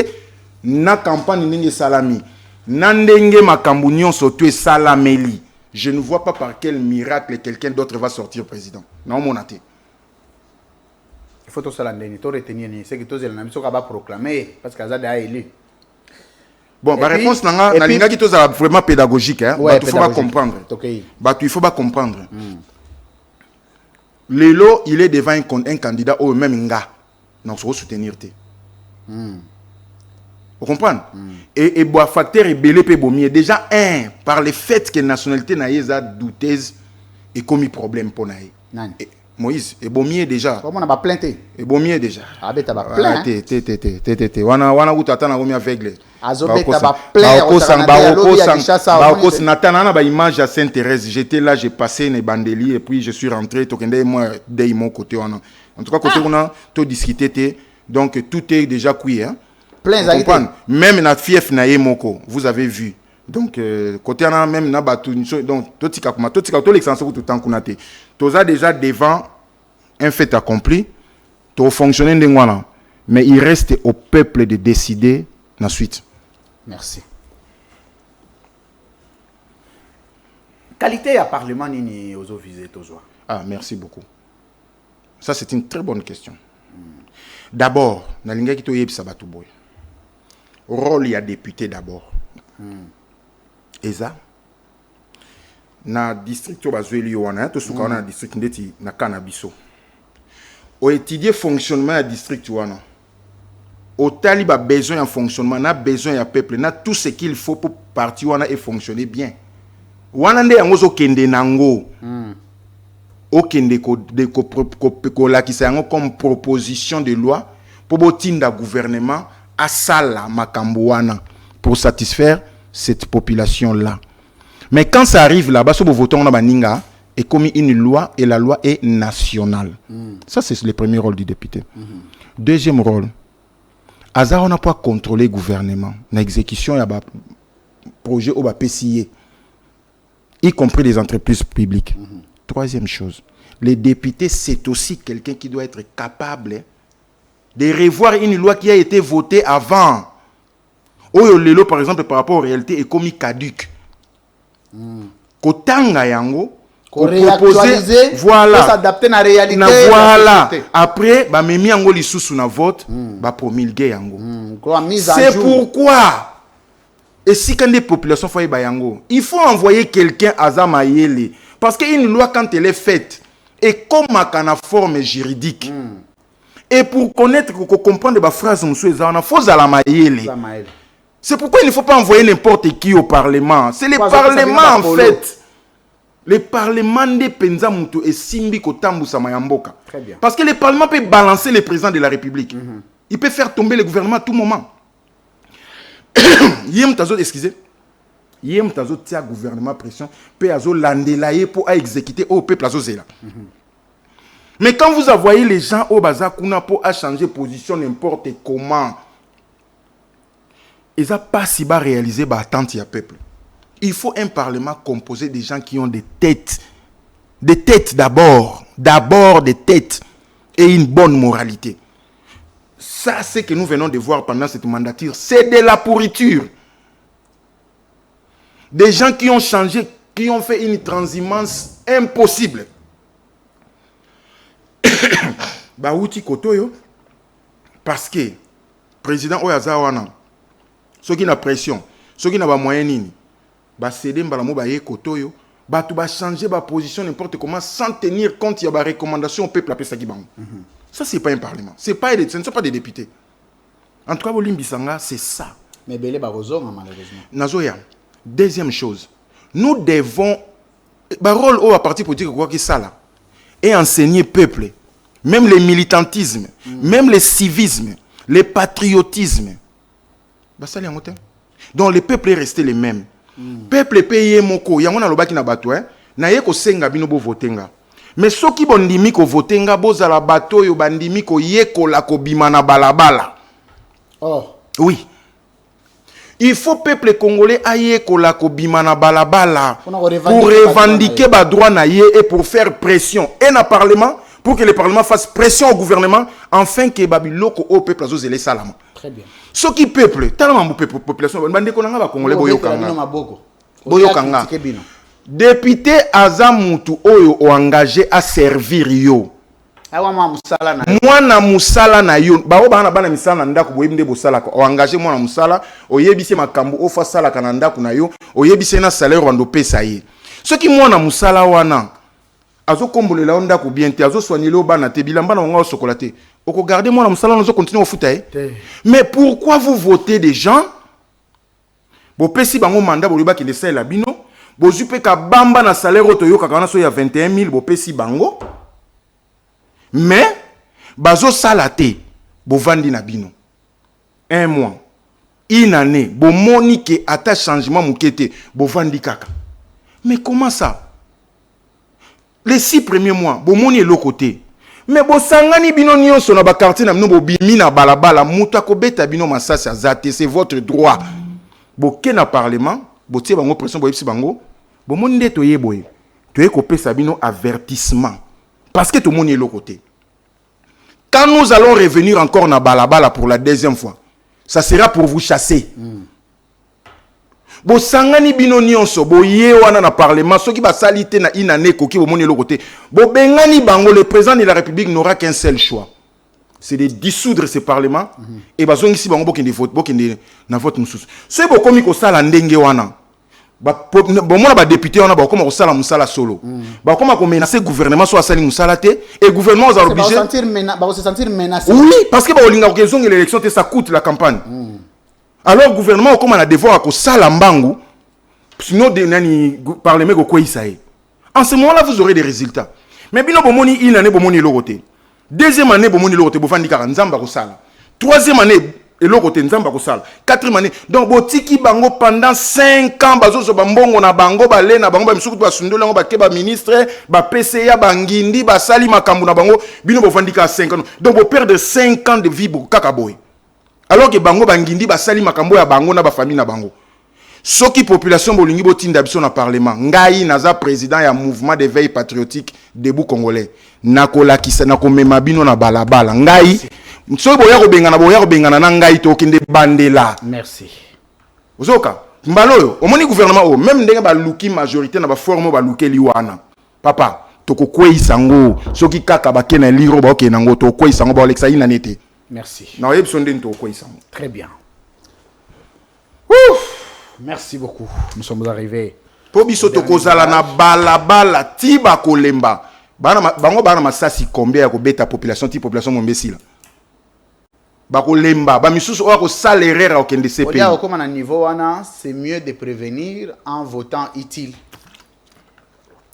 Speaker 2: na campagne n'est salami. Nandenge makambunion soto salameli. Je ne vois pas par quel miracle quelqu'un d'autre va sortir président. Non, mon athée.
Speaker 1: Il faut tout ça retenir, c'est que tous les amis sont proclamer parce qu'ils ont élu.
Speaker 2: Bon, la réponse est vraiment pédagogique. Hein?
Speaker 1: Ouais,
Speaker 2: il faut pas comprendre.
Speaker 1: Okay.
Speaker 2: Il faut pas comprendre. Lelo, il est devant un candidat ou même un gars. Donc, il faut soutenir. Vous comprenez? Et le facteur est belé pe bomier. Déjà, par le fait que la nationalité n'a pas douteuse et commis problème pour naïe. Moïse, et bomier déjà.
Speaker 1: Comment on a plainte?
Speaker 2: Et bomier déjà.
Speaker 1: Ah, ben, t'as pas plainte.
Speaker 2: Wana utata na gomi aveugle.
Speaker 1: Azobe, t'as pas plainte.
Speaker 2: Natana ba image à Sainte-Thérèse. J'étais là, j'ai passé une bandeli et puis je suis rentré. Tokende moi de mon côté. En tout cas, côté on a tout discuté. Donc tout est déjà cuit. Hein. Plein même na fief na yemoko, vous avez vu. Donc côté on a même na batu donc tout l'excellence tout temps qu'on a été. Tous a déjà devant un fait accompli. Tout fonctionner ndengwana. Mais il reste au peuple de décider la suite.
Speaker 1: Merci. Qualité à parlement ni aux visés toujours.
Speaker 2: Ah, merci beaucoup. Ça c'est une très bonne question. D'abord, na linga kito yebisa batu boy. Rôle ya député d'abord. Eza na district bazweli wana to suka na district ndeti na cannabis. O étudier fonctionnement ya district wana. Au taliba besoin en fonctionnement, na besoin ya peuple, na tout ce qu'il faut pour partir wana et fonctionner bien. Wana nde yango zo kende nango. O kende ko la ki sa yango comme proposition de loi pour botinda gouvernement à sala makambo wana pour satisfaire cette population là. Mais quand ça arrive là-bas, so bo voton na baninga est commis une loi et la loi est nationale. Ça c'est le premier rôle du député. Deuxième rôle, Aza on n'a pas contrôler le gouvernement, l'exécution y projet au PCA, y compris les entreprises publiques. Troisième chose, les députés c'est aussi quelqu'un qui doit être capable de revoir une loi qui a été votée avant. Oyo lelo par exemple par rapport aux réalités est commis caduque. Kotanga yango
Speaker 1: réactualiser,
Speaker 2: voilà,
Speaker 1: s'adapter à la réalité.
Speaker 2: Voilà. Après, bah memi yango lisusu na vote, bah promulguer yango. C'est pourquoi, et si quand des populations font yango, il faut envoyer quelqu'un à Zamayele, parce qu'une loi quand elle est faite est comme à forme juridique. Et pour connaître, pour comprendre les phrases, il faut à la Mayele. C'est pourquoi il ne faut pas envoyer n'importe qui au Parlement. C'est le Parlement en fait. Le Parlement de Penza Moutou et Simbi Kotambu Samayamboka.
Speaker 1: Très bien.
Speaker 2: Parce que le Parlement peut balancer le président de la République. Il peut faire tomber le gouvernement à tout moment. Yem Tazo, excusez. Yem Tazo tia gouvernement pression. Peut azo landelaye pour exécuter au peuple azo zela. Mais quand vous envoyez les gens au bazar kuna pour changer position n'importe comment, ils n'ont pas si bas réalisé bah attente ya peuple. Il faut un parlement composé de gens qui ont des têtes d'abord des têtes et une bonne moralité. Ça, c'est ce que nous venons de voir pendant cette mandature, c'est de la pourriture. Des gens qui ont changé, qui ont fait une transhumance impossible. Baouti Kotoyo, parce que le président Oyazawana, ceux qui ont pression, ceux qui n'ont moyen nini, ba céder mbalamo ba ye kotoyo ba tout ba changer ba position n'importe comment sans tenir compte il y a ba recommandation au peuple après ça qui bango. Ça c'est pas un parlement, ce ne sont pas des députés. En tout cas Bolimbisanga c'est ça.
Speaker 1: Mais belé ba rozonga malheureusement.
Speaker 2: Nazoya. Deuxième chose, nous devons ba rôle au parti politique quoi que ça là et enseigner peuple, même le militantisme, même le civisme, le patriotisme. Ba ça les motin. Donc le peuple est resté le même. Peuple payé moko yango na lobaki na bato na ye ko senga bino bo votenga mais soki bondimi ko votenga bozala bato yo bandimi ko yekola ko bima na balabala.
Speaker 1: Oh
Speaker 2: oui, il faut peuple congolais ayekola ko bima na balabala pour revendiquer ba droit na ye et pour faire pression et na parlement pour que le parlement fasse pression au gouvernement afin que babiloko au peuple azozele salama.
Speaker 1: Très bien.
Speaker 2: Ce qui peuple, tellement de population, bande konanga ba congolais boyokanga. Député Azamutu oyo o engagé à servir yo. mwana musala na yo bao bana bana misala na ndako boyebi nde bosala ko engagé mwana musala oyebise makambo ofa sala kana ndako na yo oyebise na salaire wando pesa ye soki mwana musala wana azo kombolela ndako bien te azo soigner bana te bilamba na ngo sokola te oko garder mwana musala nazo continuer au futa mais pourquoi vous votez des gens bo pesi bango mandat bo liba ki le la bino bo zupe ka bamba na salaire oto kaka na so ya 21 000 bo pesi bango mais bazo salate bo vandi na bino 1 mois une année bo monique ata changement mukete bo vandi kaka mais comment ça les 6 premiers mois bo moni le côté mais bo sangani bino nyonso na ba quartier na bino bo bimi na balabala muta ko beta bino masasi azate c'est votre droit bo ke na parlement bo tie bango pression bo yipsi bango bo moni nde toye boye toye ko pesa bino avertissement parce que tout le monde est de l'autre côté. Quand nous allons revenir encore na balabala pour la deuxième fois, ça sera pour vous chasser. Bo sangani bino nyonso bo ye wana na parlement soki ba salite na inane koki bo moni lokote bo bengani bango le président de la République n'aura qu'un seul choix, c'est de dissoudre ce parlement et bazongi si bango bokende vote bokende na vote mususu so bo komi ko sala ndenge wana bon moi ba député on a ba comment sala musala solo ba comment ko menacer gouvernement soit sali musala te et gouvernement va obligé
Speaker 1: ba se sentir menacé
Speaker 2: oui parce que ba olinga ko zongi l'élection te ça coûte la campagne alors gouvernement comment a devoir ko sala mbangu sinon de nani parlement ko koisa en ce moment là vous aurez des résultats mais bino bomoni une année bomoni lokote deuxième année bomoni lokote bo fandi ka nzamba ko sala troisième année et l'autre côté nzamba ko sala quatrième année donc botiki bango pendant 5 ans bazo ba mbongo na bango ba lena bango ba misuku ba sundola ba ke ba ministre ba PCA ba ngindi ba sali makambu na bango bino bo fandika 5 ans donc bo perdre 5 ans de vie bo kaka boy alors que bango ba ngindi ba sali makambo ya bango na ba famille na bango soki population bolingi botinda biso na parlement ngai naza président ya mouvement d'éveil patriotique debout congolais nakolakisa nakomema bino na balabala ngai so boya ko bengana na ngai to kinde bandela
Speaker 1: merci
Speaker 2: ozoka mbaloyo omoni gouvernement o même ndenge ba luki majorité na ba forme ba luki liwana papa to ko kweisa ngo soki kaka ba kena liro ba okena ngo to kweisa ngo ba Alexa ina nete
Speaker 1: merci
Speaker 2: na yebso ndeni to kweisa
Speaker 1: très bien. Ouf. Merci beaucoup. Nous sommes arrivés.
Speaker 2: Po biso to kozala na balabala tiba kolemba bango bana masasi combien ya ko beta population ti population mombesila bako lemba ba misusu o ko salaire au kende CP.
Speaker 1: Odia comme à niveau wana c'est mieux de prévenir en votant utile.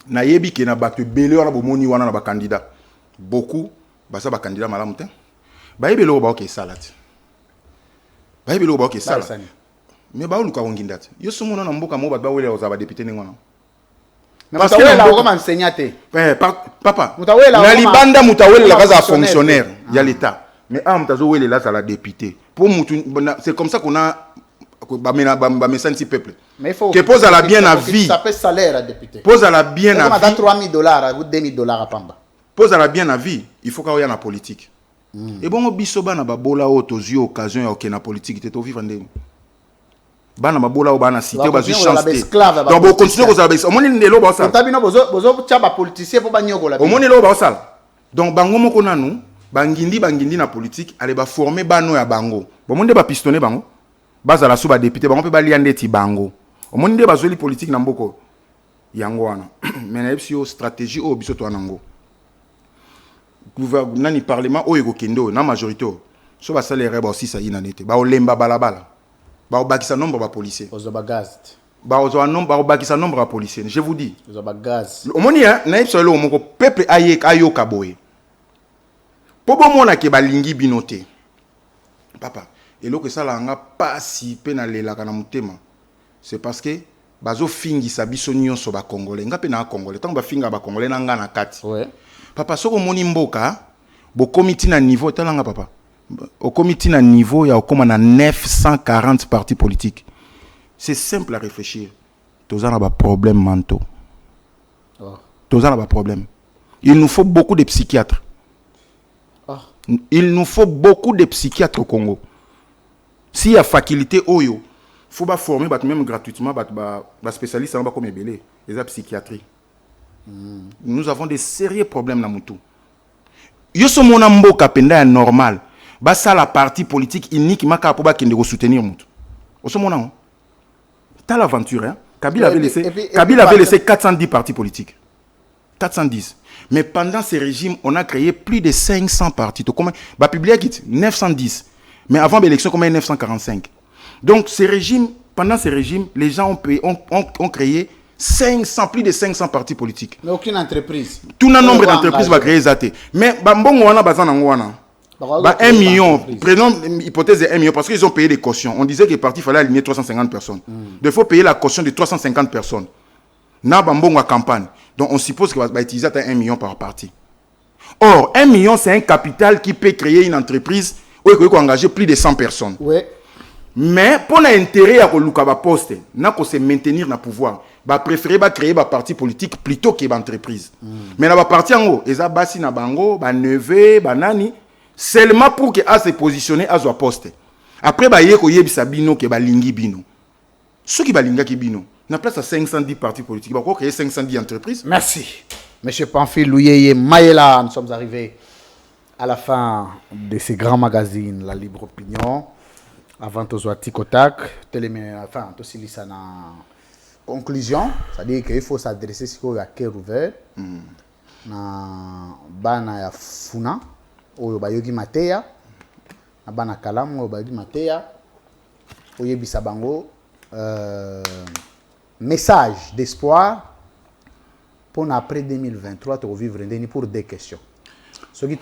Speaker 2: Na yebi ke na bato belé wana bomoni wana na ba candidat beaucoup ba sa ba candidat malamu te ba yebelo ba ko salati ba yebelo ba ko salati mais ba oluka ngindate yo somo na mboka mo ba wele ozaba député ngwana
Speaker 1: parce que là comme enseignant te
Speaker 2: papa na libanda mutawele la kaza fonctionnaire ya l'état mais mutazo wele là ça la député pour mutu c'est comme ça qu'on a ba message si peuple
Speaker 1: mais il faut
Speaker 2: que pose à la bien à vie
Speaker 1: ça peut salaire à député
Speaker 2: pose à la bien à vie
Speaker 1: $3 000 ou $2 000 à pamba
Speaker 2: pose à la bien à vie il faut qu'il y ait na politique et bon biso bana ba bola otozi occasion ya okena politique te to vivre ndenge bana mabola bana cité ba chance donc bo continuer ko za omoni ndelo ba sala
Speaker 1: tabino bozo tchaba politicien po banyokola
Speaker 2: omoni lo ba sala donc bango moko nanu bangindi na politique ale ba former bano ya bango bomoni ba pistonner bango bazala so ba député bango pe ba liande ti bango omoni nde bazoli politique na mboko yango wana mais na epsio stratégie o biso to anango gouvernement ni parlement o yeko kendo na majorité so ba salaire ba aussi ça ina nete ba olemba balabala ba obakisa nombre ba policiers
Speaker 1: ozoba gaz
Speaker 2: ba ozo nombre ba obakisa nombre ba policiers je vous dis
Speaker 1: ozoba gaz
Speaker 2: omoni ya na epso le moko peuple ayoka boye po bomona ke balingi binote papa eloko sala nga pasi pe na lela kana mutema c'est parce que bazo fingisa biso nyonso ba congolais nga pe na congolais tant ba finga ba congolais na nga na kati
Speaker 1: ouais
Speaker 2: papa soko moni mboka bo comité na niveau talanga papa au comité na niveau il y a comme 940 partis politiques c'est simple à réfléchir tous en a des problèmes mentaux tous en a des problèmes il nous faut beaucoup de psychiatres il nous faut beaucoup de psychiatres au Congo s'il y a faculté oyo faut pas former même gratuitement ba spécialistes en bas comme belé les psychiatrie nous avons des sérieux problèmes dans Moutou yo so mona mboka penda ya normal ba ça la partie politique uniquement pour ba kende ko soutenir mutu oso mona on t'as l'aventure hein Kabila avait laissé 410 partis politiques 410 mais pendant ces régimes on a créé plus de 500 partis to comment ba publié 910 mais avant l'élection combien 945 donc pendant ces régimes les gens ont créé 500, plus de 500 partis politiques.
Speaker 1: Mais aucune entreprise.
Speaker 2: Tout le nombre d'entreprises va créer ça. Mais mbongo wana bazana ngwana. 1 million, prenons l'hypothèse de 1 million parce qu'ils ont payé des cautions. On disait que le parti fallait aligner 350 personnes. Il faut payer la caution de 350 personnes. Na mbongo à campagne. Donc on suppose qu'il va utiliser 1 million par parti. Or, 1 million c'est un capital qui peut créer une entreprise où il faut engager plus de 100 personnes.
Speaker 1: Oui.
Speaker 2: Mais pour l'intérêt à le poste, n'a se maintenir dans le pouvoir. Ba préférer ba créer ba parti politique plutôt que ba entreprise. Mais na ba parti en haut, eza basi na bango, ba neve, ba nani, seulement pour que a se positionner à zo poste. Après ba yeko yebisa bino ke ba lingi bino. Ceux qui ba linga ki bino, na place à 510 partis politiques, ba ko créer 510 entreprises.
Speaker 1: Merci. Monsieur Pamphile Louyeye Mayela, nous sommes arrivés à la fin de ces grands magazines La Libre Opinion. Avant de voir Tikotak, enfin, tout ça na conclusion, c'est-à-dire qu'il faut s'adresser à cœur ouvert na bana ya funa oyo bayogi mateya na bana kalamu oyo bayogi mateya oyo bisabango message d'espoir pour après 2023 to vivre ndeni pour deux questions. Ceux qui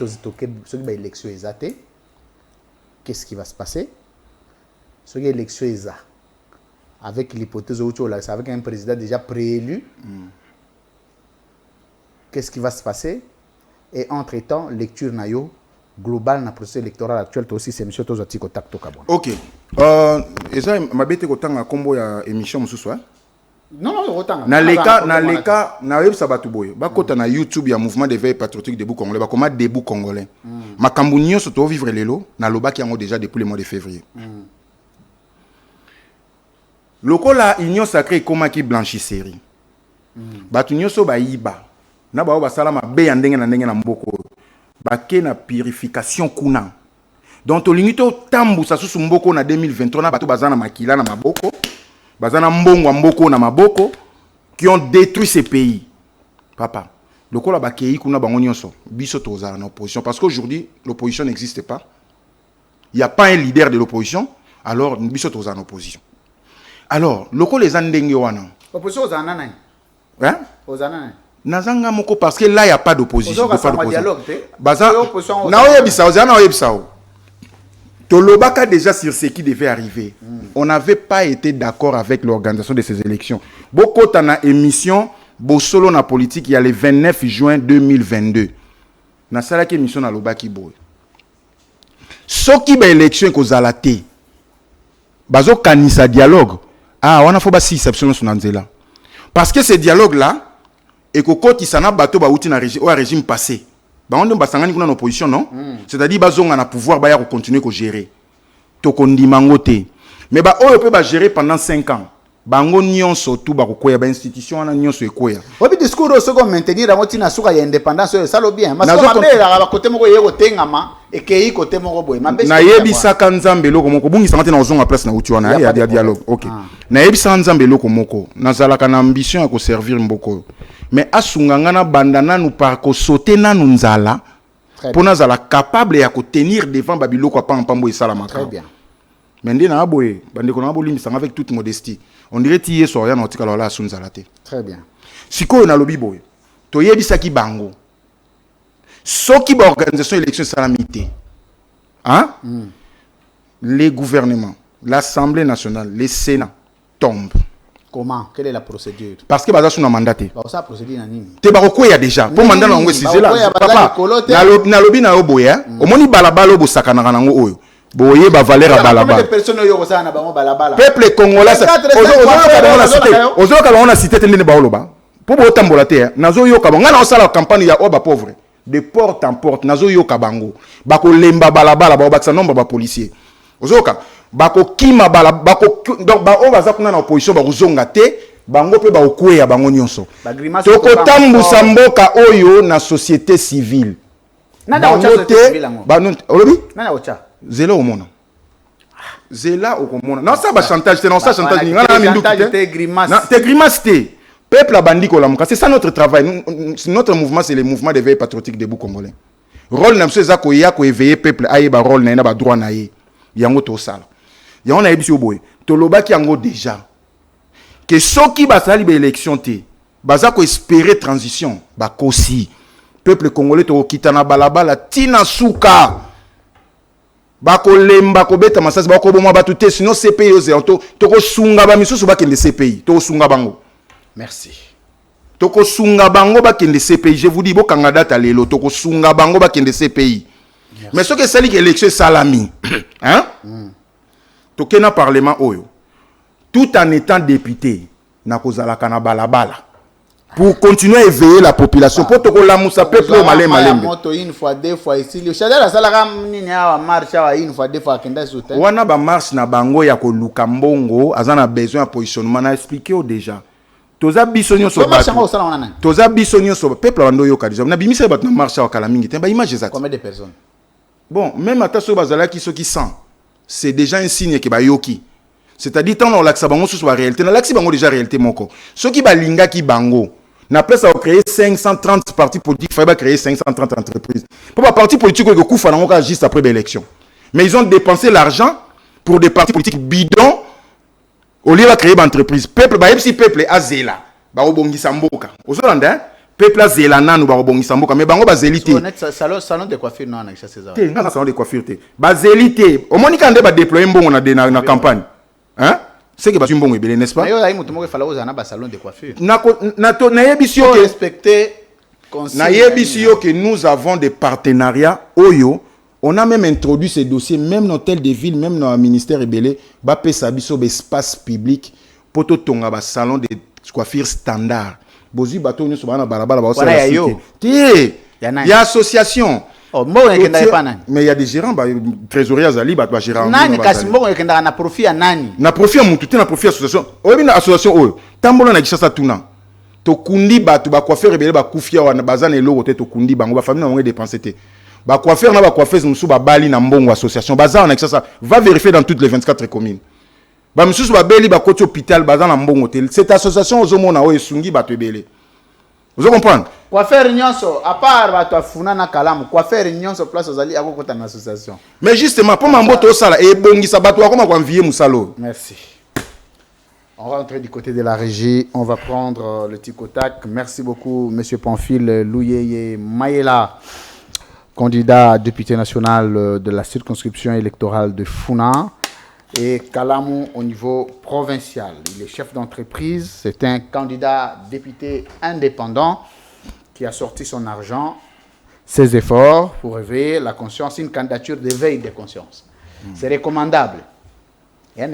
Speaker 1: ba élection ezate, qu'est-ce qui va se passer? Ce qui est l'élection avec l'hypothèse avec un président déjà préélu, qu'est-ce qui va se passer? Et entre-temps, lecture nayo globale dans le processus électoral actuel, aussi c'est M. Tozati Kotak Tokabon.
Speaker 2: Ok. Et ça, ma bête est autant à combo ya émission ce soir.
Speaker 1: Non, autant.
Speaker 2: Na leka, na web sabatu boy. Ba kota na YouTube ya mouvement d'éveil patriotique debout congolais. Ba koma debout congolais. Ma kambunio soto vivre lelo na loba qui ont déjà depuis le mois de février. Lokola union sacrée comme qui blanchisserie. Batu nyonso ba yiba. Na ba ba salama be ya ndenge na mboko. Ba ke na purification kuna. Donc to limito tambu sa susu mboko na 2023 na batu bazana makila na maboko. Bazana mboko na maboko qui ont détruit ces pays. Papa, lokola ba kei kuna bango nyonso. Biso toza na opposition parce qu'aujourd'hui l'opposition n'existe pas. Il n'y a pas un leader de l'opposition, alors biso toza en opposition. Alors, loko les andenge wana.
Speaker 1: Opposition aux ananai.
Speaker 2: Hein?
Speaker 1: Aux ananai.
Speaker 2: Nazanga moko parce que là il n'y a pas d'opposition.
Speaker 1: Pas d'opposition. Dialogue,
Speaker 2: baza. Na oyebisa, ozana oyebisa. Tolobaka déjà sur ce qui devait arriver. On n'avait pas été d'accord avec l'organisation de ces élections. Beaucoup tana émission Bosolo na politique il y a le 29 juin 2022. Na sala ki émission na lobaki boy. Soki ba élection ko zalate. Bazo kanisa dialogue. Ah, on a fait une exception sur Nanzela. Parce que ce dialogue-là, et que quand il s'en a battu, il y a un régime passé. On a une opposition, non? C'est-à-dire qu'ils ont un pouvoir de continuer à gérer. Mais on peut gérer pendant 5 ans. Bango nyonso tout ba koya ba institution na nyonso ekoya.
Speaker 1: Obi discours au second maintenir la moitié na suka ya indépendance ça lo bien. Parce que mabe la côté moko yeko tengama et kei côté moko boy. Na
Speaker 2: yebisa kanzambe loko moko bungi sangate na ozonga place na utiwana ya dialogue. OK. Na yebisa nzambe loko moko. Nazalaka na ambition ya ko servir mboko. Mais asunganga na bandana nous par ko sauter na nzala. Pour nazala capable ya ko tenir devant babiloko pa mpambo esala makao.
Speaker 1: Très bien.
Speaker 2: Mende na aboye bande ko na bolimi sanga avec toute modestie. On dirait que tu es en train de se faire.
Speaker 1: Très bien.
Speaker 2: Si tu es lobby boy, tu es qui bango. Ce qui est organisation d'élection salamité. Hein? Les gouvernements, l'Assemblée nationale, les Sénats tombent.
Speaker 1: Comment? Quelle est la procédure?
Speaker 2: Parce que tu as mandaté.
Speaker 1: Ça procédure
Speaker 2: tu es déjà. Pour mandat, on est là. Papa, na lobby na oboye. Au moins, il balabala au sakana na oyo. Boye ba valeur à balabala. Peuple congolais, ozoka ba on a cité tendene ba oloba. Pour botambola te, nazo yoka ba ngana osala campagne ya oba pauvre. De porte en porte, nazo yoka bango. Bako lemba balabala ba obakisa nombre ba policier. Ozoka bako kima bala bako donc ba o baza kuna na opposition ba kozonga te, bango pe ba okweya bango nyonso. Toko tambusa mboka oyo na société civile.
Speaker 1: Nada ocha sote bilango.
Speaker 2: Banon olobi?
Speaker 1: Nada ocha.
Speaker 2: Zela au monde. Zela au monde. Non ça va chantage, non ça chantage ni ngana mindu kite.
Speaker 1: Te grimace.
Speaker 2: Non, te grimace te. Peuple a bandi kolamuka. C'est ça notre travail. Notre mouvement c'est le mouvement d'éveil patriotique debout congolais. Rôle na mso ezako ya ko éveiller peuple ayeba rôle na ba droit na ye. Yango to sala. Yango na yebisi oboye. Tolobaki yango déjà. Que soki basali ba élection te. Baza ko espérer transition ba kosi. Peuple congolais to kitana balabala tina suka. Bako lemba ko beta masasi bako bomwa batu te sinon CPI ozeanto to ko sunga ba misusu ba kende CPI to sunga bango.
Speaker 1: Merci.
Speaker 2: Toko sunga bango ba kende CPI. Je vous dis bo kanga data lelo toko sunga bango ba kende CPI. Merci. Mais ce que sali élection salami, hein? Toke na parlement oyo. Tout en étant député na kozala kana balabala. Pour continuer à éveiller la population pour toko la musa peuple au malem malem.
Speaker 1: Moto une fois deux fois ici. Le chadela la sala kam nini ya marche wa une fois deux fois kenda soute.
Speaker 2: Wana ba marche na bango ya ko luka mbongo azana besoin de positionnement na expliquer déjà. Toza bisonyo so ba. Toza bisonyo so peuple wando yo kadija. Na bimisa ba na marche wa kala mingi te ba image exacte.
Speaker 1: Combien de personnes?
Speaker 2: Bon, même à so bazala qui so qui sent. C'est déjà un signe que ba yoki. C'est-à-dire tant on l'axe bango sur la réalité. Na l'axe bango déjà réalité moko. Ceux qui ba linga ki bango. Na place à créer 530 partis politiques, il fallait créer 530 entreprises. Pour les partis politiques, ils ont juste après l'élection. Mais ils ont dépensé l'argent pour des partis politiques bidons au lieu de créer une entreprise. Peuple, même si peuple a zéla, bah au bongi samboka. Aux Hollandais, peuple a zéla nan ou bah au bongi samboka. Mais bango bah zélité.
Speaker 1: Salon de coiffure non, avec ça c'est ça.
Speaker 2: T'es salon de coiffure t'es. Bah zélité. Au moins quand on va déployer un bon on a campagne. Hein? C'est que bon n'est-ce pas?
Speaker 1: Salon de coiffure.
Speaker 2: Que nous avons des partenariats Oyo. On a même introduit ces dossiers, même dans l'hôtel de ville, même dans le ministère ébélé, bapé sabiso espace public pour tout ton salon de coiffure standard. Bozi bateau nous sur balabala il y a association.
Speaker 1: Oh,
Speaker 2: mais il y a des gérants, trésoriers Azali, gérants.
Speaker 1: Nani kasimbo kenda na profit ya nani?
Speaker 2: Na profit mutu na profit association. Oyebi na association oyo. Tambola na kishasa tuna. To kundi batu ba coiffeur rebele ba kufia wana bazana eloko te to kundi bango ba famille na ngwe dépenser te. Ba coiffeur na ba coiffeuse musu ba bali na mbongo association. Bazana na kishasa va vérifier dans toutes les 24 communes. Ba musu ba beli ba koti hôpital bazana mbongo te. Cette association ozomona oyo sungi batu ebele. Vous comprenez?
Speaker 1: Coiffeur nyonso à part bato afuna na kalamu coiffeur nyonso place ozali akokota na association.
Speaker 2: Mais justement pour mamboto sala e bongisa bato akoma kwa envier musalo.
Speaker 1: Merci. On va entrer du côté de la régie, on va prendre le tic au tac. Merci beaucoup monsieur Pamphile Louyeye Mayela, candidat député national de la circonscription électorale de Funa et Kalamu au niveau provincial. Il est chef d'entreprise, c'est un candidat député indépendant qui a sorti son argent, ses efforts pour réveiller la conscience, une candidature d'éveil de conscience. C'est recommandable. Donc,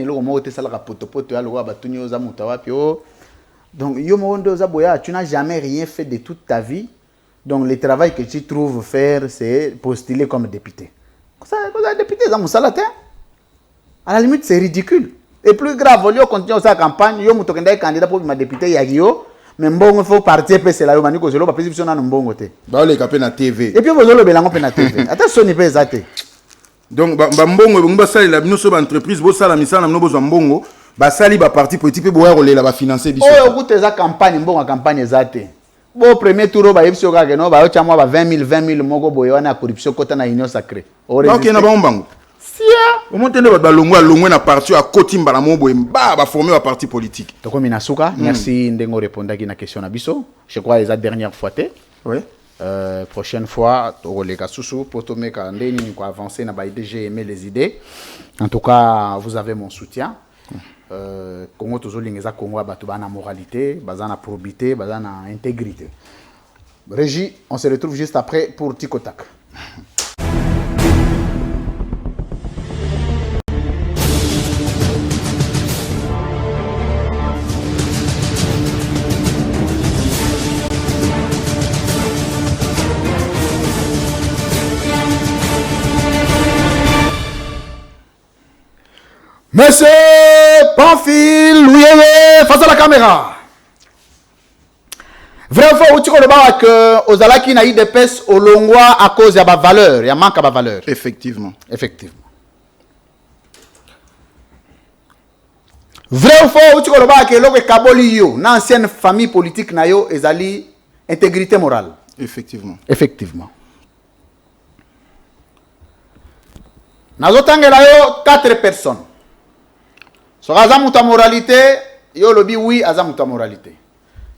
Speaker 1: tu n'as jamais rien fait de toute ta vie. Donc, le travail que tu trouves faire, c'est postuler comme député. Député, à la limite, c'est ridicule. Et plus grave, au lieu de continuer sa campagne, il y a un candidat pour ma député, mais bon, il faut partir, c'est là où il faut partir, c'est là où il faut
Speaker 2: na TV.
Speaker 1: Et puis, vous avez la TV. Attention, il peut être.
Speaker 2: Donc, mbongo, ba sali la binoso ba entreprise, bo sala misana no bozo mbongo, ba sali ba parti politique bo ya rolela ba financer biso.
Speaker 1: Oh, écoutez za campagne mbongo campagne zate. Bo premier tour ba yebso ka ke no ba yo chamwa ba 20 000 moko boye wana corruption kota na union sacrée.
Speaker 2: OK na ba mbango.
Speaker 1: Sia.
Speaker 2: Au montende ba longwa na parti a kotimba na mo boye ba former ba parti politique.
Speaker 1: Toko minasuka, merci ndengo répondre ki na question na biso. Je crois les dernière fois té.
Speaker 2: Oui.
Speaker 1: Prochaine fois, les sous pour avancer, j'ai aimé les idées. En tout cas, vous avez mon soutien. Congo toujours Congo a moralité, a probité, a intégrité. Régie, on se retrouve juste après pour Tikotak. Monsieur Pamphile Louyeye, face à la caméra. Vrai ou faux, tu connais que Ozalaki na IDPS au Longwa à cause de la valeur, il y a manque de valeur.
Speaker 2: Effectivement.
Speaker 1: Effectivement. Vrai ou faux, tu connais que l'homme Kaboli yo, dans ancienne famille politique na yo, ezali intégrité morale.
Speaker 2: Effectivement.
Speaker 1: Effectivement. Nazotangela yo 4 personnes. So azamuta moralité, yo lobi oui azamuta moralité.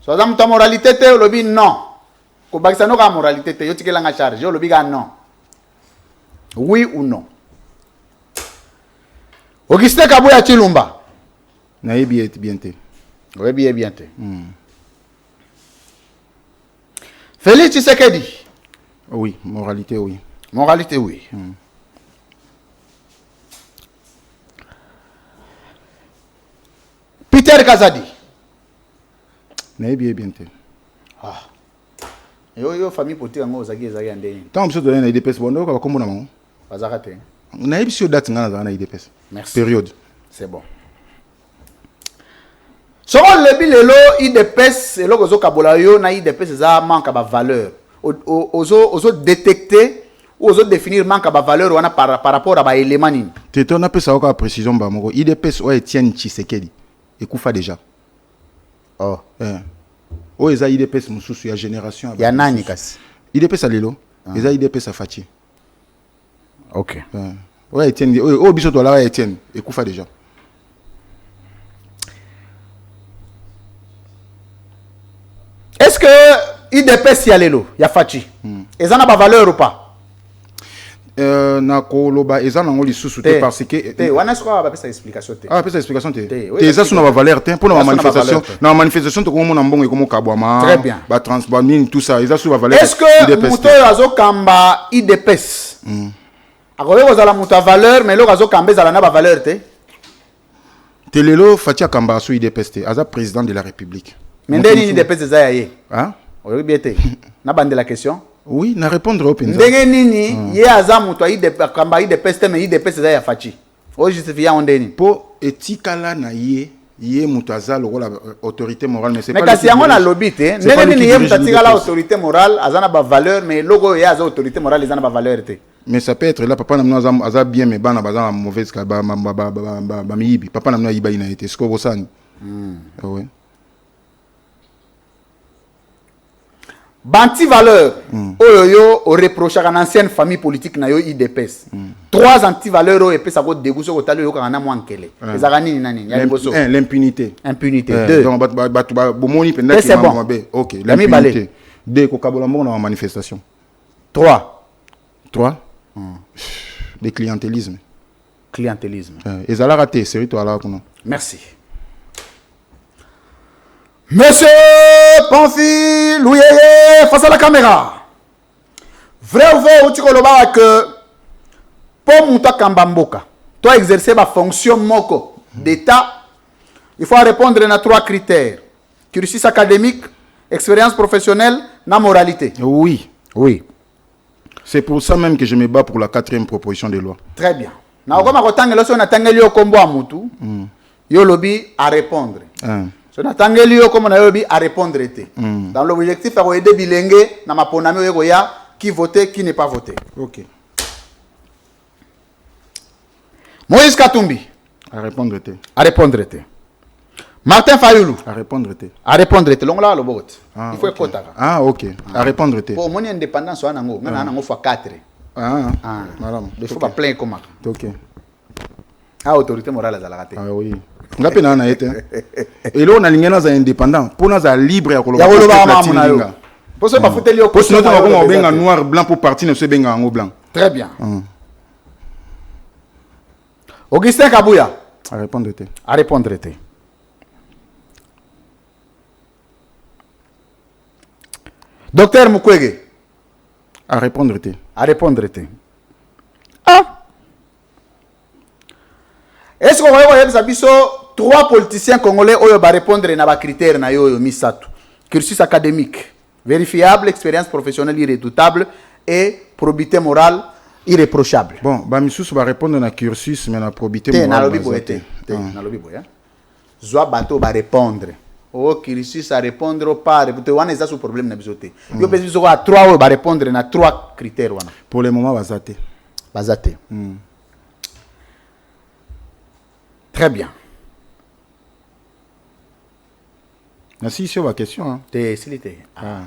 Speaker 1: So azamuta moralité te yo lobi non. Ko bakisa no ka moralité te yo tikela nga charge, yo lobi ga non. Oui ou non. Augustin Kabuya Chilumba.
Speaker 2: Naïbi bien te.
Speaker 1: Oui bien te. Félix Tshisekedi.
Speaker 2: Oui, moralité oui.
Speaker 1: Moralité oui. Peter Kazadi.
Speaker 2: Naïbi bien te.
Speaker 1: Ah. Yo famille politique ngo zaki andeni.
Speaker 2: Tant que tu as IDPS bon donc comme na mo.
Speaker 1: Bazakate.
Speaker 2: Naïbi sur date ngana na IDPS.
Speaker 1: Merci.
Speaker 2: Période.
Speaker 1: C'est bon. Selon le bilelo IDPS et logo zo kabola yo na IDPS za manque ba valeur. Ozo détecter ou ozo définir manque ba valeur wana par rapport à ba élément nini.
Speaker 2: Téton a pesa ko précision ba moko IDPS o Etienne Tshisekedi. Ekufa déjà.
Speaker 1: Oh.
Speaker 2: O eza IDPS mususu ya génération
Speaker 1: ya nani kasi.
Speaker 2: IDPS alelo. Eza IDPS afati.
Speaker 1: OK.
Speaker 2: O Etienne o biso to la Etienne ekufa déjà.
Speaker 1: Est-ce que IDPS yalelo ya fachi? Ezana ba valeur ou pas?
Speaker 2: Na koloba ezana ngoli susu te parce que
Speaker 1: te wana swa ba pesa explication te.
Speaker 2: Ah pesa explication te.
Speaker 1: Te
Speaker 2: Eza suna ba valeur te pour na manifestation. Na manifestation to komo na mbongo ekomo kabwama.
Speaker 1: Très bien.
Speaker 2: Ba transbanding tout ça, eza suna ba valeur.
Speaker 1: Est-ce que muto azo kamba IDPS? Akoye kozala muta valeur mais lo azo kamba ezala na ba valeur te.
Speaker 2: Telelo Fatia Kamba sou IDPS te, aza président de la République.
Speaker 1: Mais ndeni IDPS eza ye.
Speaker 2: Hein?
Speaker 1: Oui bien te. Na bande la question.
Speaker 2: Oui, na répondre au penza.
Speaker 1: Ndenge nini ye aza muto IDPS kamba IDPS te mais IDPS eza ya fachi. O justifia ondeni.
Speaker 2: Po etikala na ye muto aza lokola autorité morale mais c'est pas.
Speaker 1: Mais kasi yango na lobby te. Ndenge nini ye muto atikala autorité morale aza na ba valeur mais logo ye aza autorité morale eza na ba valeur te.
Speaker 2: Mais ça peut être là, papa n'a pas bien, mais bana baza mauvaise miyibi. Papa n'a pas yiba ina été. Ce que vous savez. Ouais.
Speaker 1: Banti valeur. Oyoyo o reproche à une ancienne famille politique na yo IDPS. 3 anti-valeurs o epesa ko dégoûter ko talo yo kana mo ankele. Ezaka nini nani? Ya liboso.
Speaker 2: L'impunité.
Speaker 1: Impunité. 2.
Speaker 2: Donc bomoni penda ki mamabe. OK, l'impunité. 2 ko kabola mo na manifestation.
Speaker 1: 3.
Speaker 2: 3. De clientélisme.
Speaker 1: Clientélisme.
Speaker 2: Et ça l'a raté, c'est toi là.
Speaker 1: Merci. Monsieur Pamphile Louyeye, face à la caméra. Vrai ou faux, tu connais que pour monter Kambamboka, toi exercer ma fonction moko d'État, il faut répondre à 3 critères. Cursus académique, expérience professionnelle, na moralité.
Speaker 2: Oui.
Speaker 1: Oui.
Speaker 2: C'est pour ça même que je me bats pour la 4e proposition de loi.
Speaker 1: Très bien. Na okoma kotangela so na tangeli yo kombo amutu. Yo lobi à répondre. So na tangeli yo comme na lobi à répondre été. Dans l'objectif à aider bilenge na maponami yo ya qui voter qui n'est pas voté.
Speaker 2: OK.
Speaker 1: Moïse Katumbi
Speaker 2: À répondre été.
Speaker 1: à répondre été. Martin Fayoulou
Speaker 2: À répondre été.
Speaker 1: à répondre été. Longola le bot. Il faut
Speaker 2: okay.
Speaker 1: écouter.
Speaker 2: Ah OK. À répondre été.
Speaker 1: Pour mon indépendance on nango, na nango fois 4.
Speaker 2: Madame.
Speaker 1: Il faut pas plein comment.
Speaker 2: OK.
Speaker 1: Ah autorité morale à la raté.
Speaker 2: Ah oui. Ngapi na na été. Et là on a lingena za indépendant, pour na za libre ya koloba.
Speaker 1: Ya koloba mamuna yo. Pour ça pas foutre yo.
Speaker 2: Pour sinon on benga noir blanc pour partir ne se benga en blanc.
Speaker 1: Très bien. Augustin Kabuya
Speaker 2: à répondre été.
Speaker 1: à répondre été. Docteur Mukwege
Speaker 2: à répondre été.
Speaker 1: à répondre été. Ah. Est-ce qu'on va biso 3 politiciens congolais oyo ba répondre na ba critères na yo misato. Cursus académique vérifiable, expérience professionnelle irrédoutable et probité morale irréprochable.
Speaker 2: Bon, ba misusu va répondre na cursus mais na probité
Speaker 1: morale.
Speaker 2: morale.
Speaker 1: Na lobi boyete. Na lobi boya. Zwa bato ba répondre. oh qui réussissent à répondre par tu vois n'est pas ce problème na bisoté yo pesi biso à 3 va répondre na 3 critères wana
Speaker 2: pour le moment bazate
Speaker 1: très bien
Speaker 2: merci sur la question hein
Speaker 1: t'es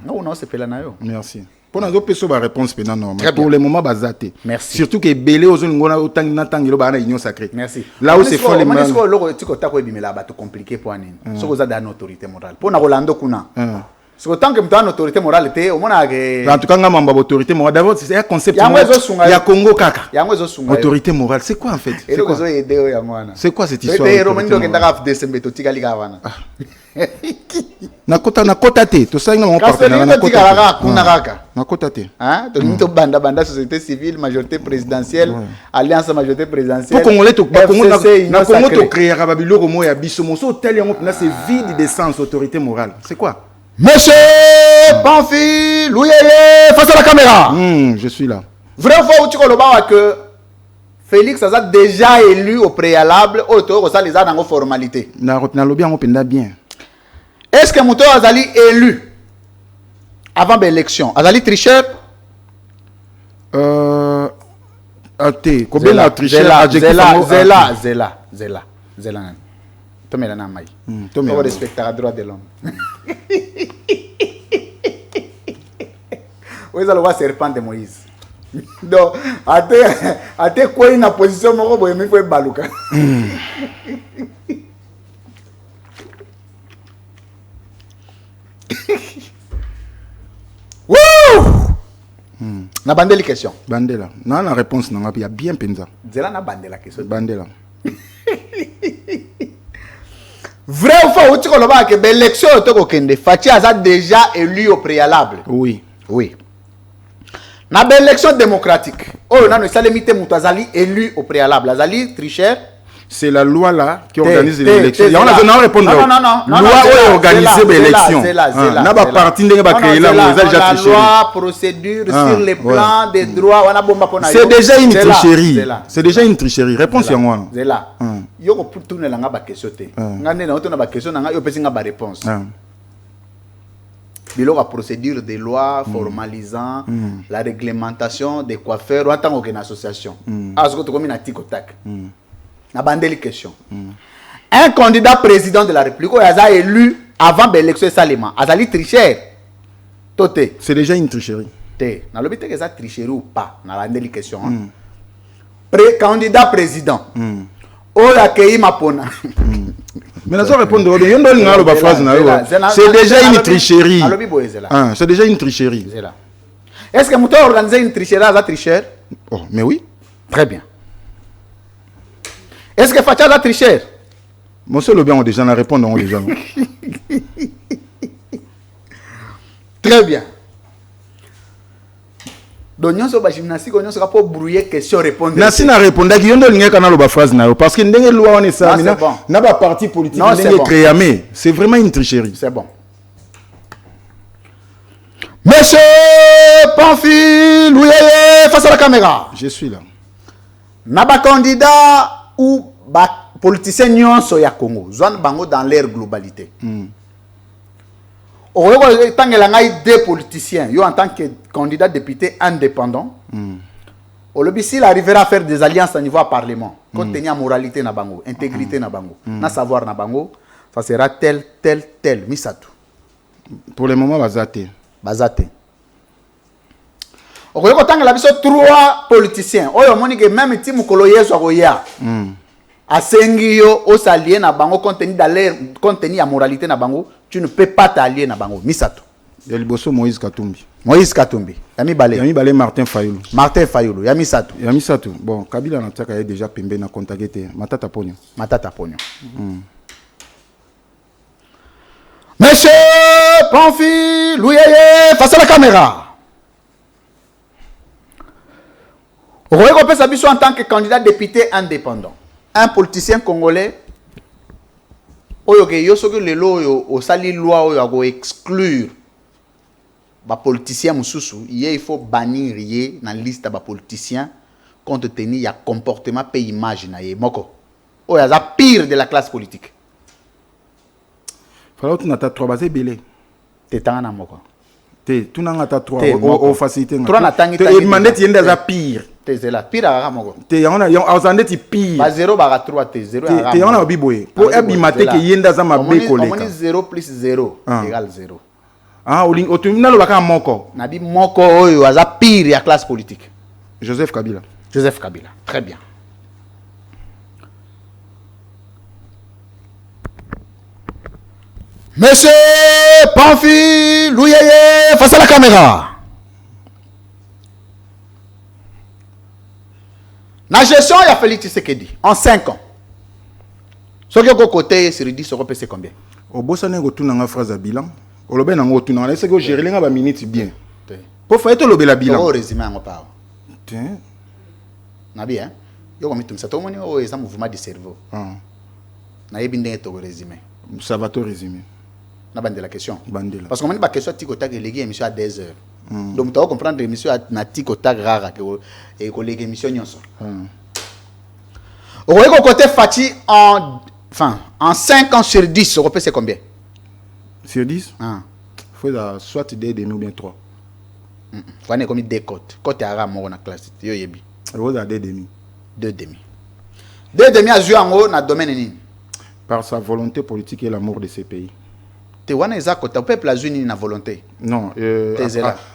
Speaker 1: non c'est pela na yo
Speaker 2: merci pour nous autres la réponse pénal normal
Speaker 1: pour
Speaker 2: le moment bazate
Speaker 1: merci
Speaker 2: surtout que belé aux ngona autant natangelo ba na union sacrée
Speaker 1: merci
Speaker 2: là où c'est fort les
Speaker 1: mains est-ce que loko tiko ta ko bimela ba to compliqué pour nini so ko za da autorité morale pour na Rolando kuna so tant que mtana autorité morale te o mona que
Speaker 2: en tout cas ngamba autorité morale d'abord c'est un concept ya Congo kaka
Speaker 1: yango ezo sunga
Speaker 2: autorité morale c'est quoi en fait c'est quoi cette histoire
Speaker 1: te romain ndo kenda ka décembre to tika lika wana
Speaker 2: na kota te to salinga mon partenaire
Speaker 1: na kota kuna kaka
Speaker 2: na kota te
Speaker 1: hein to banda société civile majorité présidentielle alliance majorité présidentielle
Speaker 2: pour congolais to na Congo to créer babiloko moya biso moso tel yango na c'est vide de sens autorité morale c'est quoi
Speaker 1: monsieur Pamphile Louyeye face à la caméra
Speaker 2: je suis là
Speaker 1: vrai fois où tu koloba que Félix a déjà élu au préalable auto ça les a dans formalité
Speaker 2: na lobby en penda bien.
Speaker 1: Est-ce que Mouto Azali élu avant l'élection Azali tricheur
Speaker 2: Até combien la tricheur
Speaker 1: Zela Tomela na mai on respecte le droit de l'homme oui ça le voit serpent de Moïse donc até quoi une position moko boye mi faut baluka na bandeli question
Speaker 2: bandela na la réponse na ngapi ya bien penza
Speaker 1: zela na bandela question
Speaker 2: bandela
Speaker 1: vrai ou faux tu koloba que l'élection to ko kende Fachi a déjà élu au préalable
Speaker 2: oui
Speaker 1: na l'élection démocratique oh na no salemite muto azali élu au préalable azali tricheur
Speaker 2: c'est la loi là qui organise l'élection. On a besoin de répondre.
Speaker 1: Non.
Speaker 2: Loi qui organise l'élection. Na ba parti ndenge ba créer la
Speaker 1: déjà tricherie. Loi, procédure sur les plans des droits, on a bomba pona.
Speaker 2: C'est déjà une tricherie. C'est déjà une tricherie. Réponse yango.
Speaker 1: C'est là. Yo ko tourner la nga ba question te. Ngane na otona ba question na nga yo pesi nga ba réponse. Biloko procédure des lois formalisant la réglementation des coiffeurs en tant qu'une association. Ah, ce que tu comme na tikotak. Na bandeli question. Un candidat président de la République, il a élu avant l'élection Salima. Azali tricheur. Toté.
Speaker 2: C'est déjà une tricherie.
Speaker 1: Té. Na lobité que ça tricherie ou pas. Na bandeli question. Candidat président. Oh la kei mapona.
Speaker 2: Mais na so répondre bien ndo ngalo ba phrase na yo. C'est déjà une tricherie. C'est déjà une tricherie.
Speaker 1: Est-ce que Mouto a organisé une tricherie à la tricheur?
Speaker 2: Oh, mais oui.
Speaker 1: Très bien. Est-ce que Facha a triché?
Speaker 2: Monsieur le bien, on déjà répondre déjà.
Speaker 1: Très bien. Donc nous sommes gymnastique, nous sommes pas brouiller question répondre.
Speaker 2: Nasi na répondre qui yondo linga kana lo ba phrase na yo parce que ndenge loi on est ça na ba parti politique ndenge créé mais c'est vraiment une tricherie.
Speaker 1: C'est bon. Monsieur Pamphile Louyeye face à la caméra.
Speaker 2: Je suis là.
Speaker 1: Na ba candidat ou ba politicien nyonso ya Congo zwan bango dans leur globalité. Oyo tangela ngai deux politiciens yo en tant que candidat député indépendant. Olobi s'il arrivera à faire des alliances au niveau du parlement, compte tenu moralité na bango, intégrité na bango, na savoir na bango, ça sera tel misatu.
Speaker 2: Pour le moment bazate.
Speaker 1: Oyo tangela biso trois politiciens. Oyo moni que même ti mukolo yeso akoya. Asengi yo osalier na bango contenu à moralité na bango, tu ne peux pas t'allier na bango misato.
Speaker 2: Yaliboso Moïse Katumbi.
Speaker 1: Yami Balé
Speaker 2: Martin Fayulu.
Speaker 1: Yami Satou.
Speaker 2: Bon, Kabila na tsaka déjà pembe na contacté Matata Ponyo.
Speaker 1: Monsieur Pamphile Louyeye face à la caméra. Royeko pesa biso en tant que candidat député indépendant. Un politicien congolais oyo ke yosoki lelo oyo osali loi oyo ako exclure ba politicien mususu il faut bannir ye na liste ba politicien compte tenu ya comportement pe image na ye moko oyo aza pire de la classe politique.
Speaker 2: Fallait que tu n'as 3 basé belé.
Speaker 1: T'es tant à moko.
Speaker 2: Tu n'as pas 3
Speaker 1: T'es
Speaker 2: au facilité.
Speaker 1: 3 na tangi.
Speaker 2: Tu demandais tu es pire.
Speaker 1: T'es là pire à moko.
Speaker 2: Tu on a pire.
Speaker 1: Ba 0 ba 3 t'es 0 à.
Speaker 2: Tu on a biboé. Pour abimate que yenda za mabe koleka.
Speaker 1: On 0 plus 0 égale 0.
Speaker 2: Ah, au terminal baka moko.
Speaker 1: Na bi moko oyo aza pire ya classe politique.
Speaker 2: Joseph Kabila.
Speaker 1: Joseph Kabila. Très bien. Monsieur Pamphile Louyeye, face à la caméra. La gestion, il y a Félix Tshisekedi en 5 ans. Ce qui est côté, c'est 10 euros, c'est combien?
Speaker 2: Au bout, ça n'est pas une phrase à bilan. Au lobby, on a tout. C'est que gérer les minutes bien. Pour faire tout le bilan.
Speaker 1: Pour résumer, on parle.
Speaker 2: Tiens.
Speaker 1: Nabi, hein? Yo, comme tout ça, tout le monde est un mouvement du cerveau. Na bien de résumé.
Speaker 2: Ça va tout résumer.
Speaker 1: Na bande la question.
Speaker 2: Bandela.
Speaker 1: Parce qu'on a une question tic au tac et les émission à 10 heures. Donc tu vas comprendre l'émission à tic au tac rare et que les émissions n'y sont. Au côté Fati en 5 ans sur 10, au c'est combien?
Speaker 2: Sur 10? Il faut soit 2 demi ou bien 3.
Speaker 1: Faut aller comme des côtes. Côté arabe dans la classe. Yo yebi.
Speaker 2: Il faut 2 demi.
Speaker 1: 2 demi. 2 demi à jouer en haut dans le domaine ni.
Speaker 2: Par sa volonté politique et l'amour de ces pays.
Speaker 1: Tu vois le peuple a joué na volonté.
Speaker 2: Non,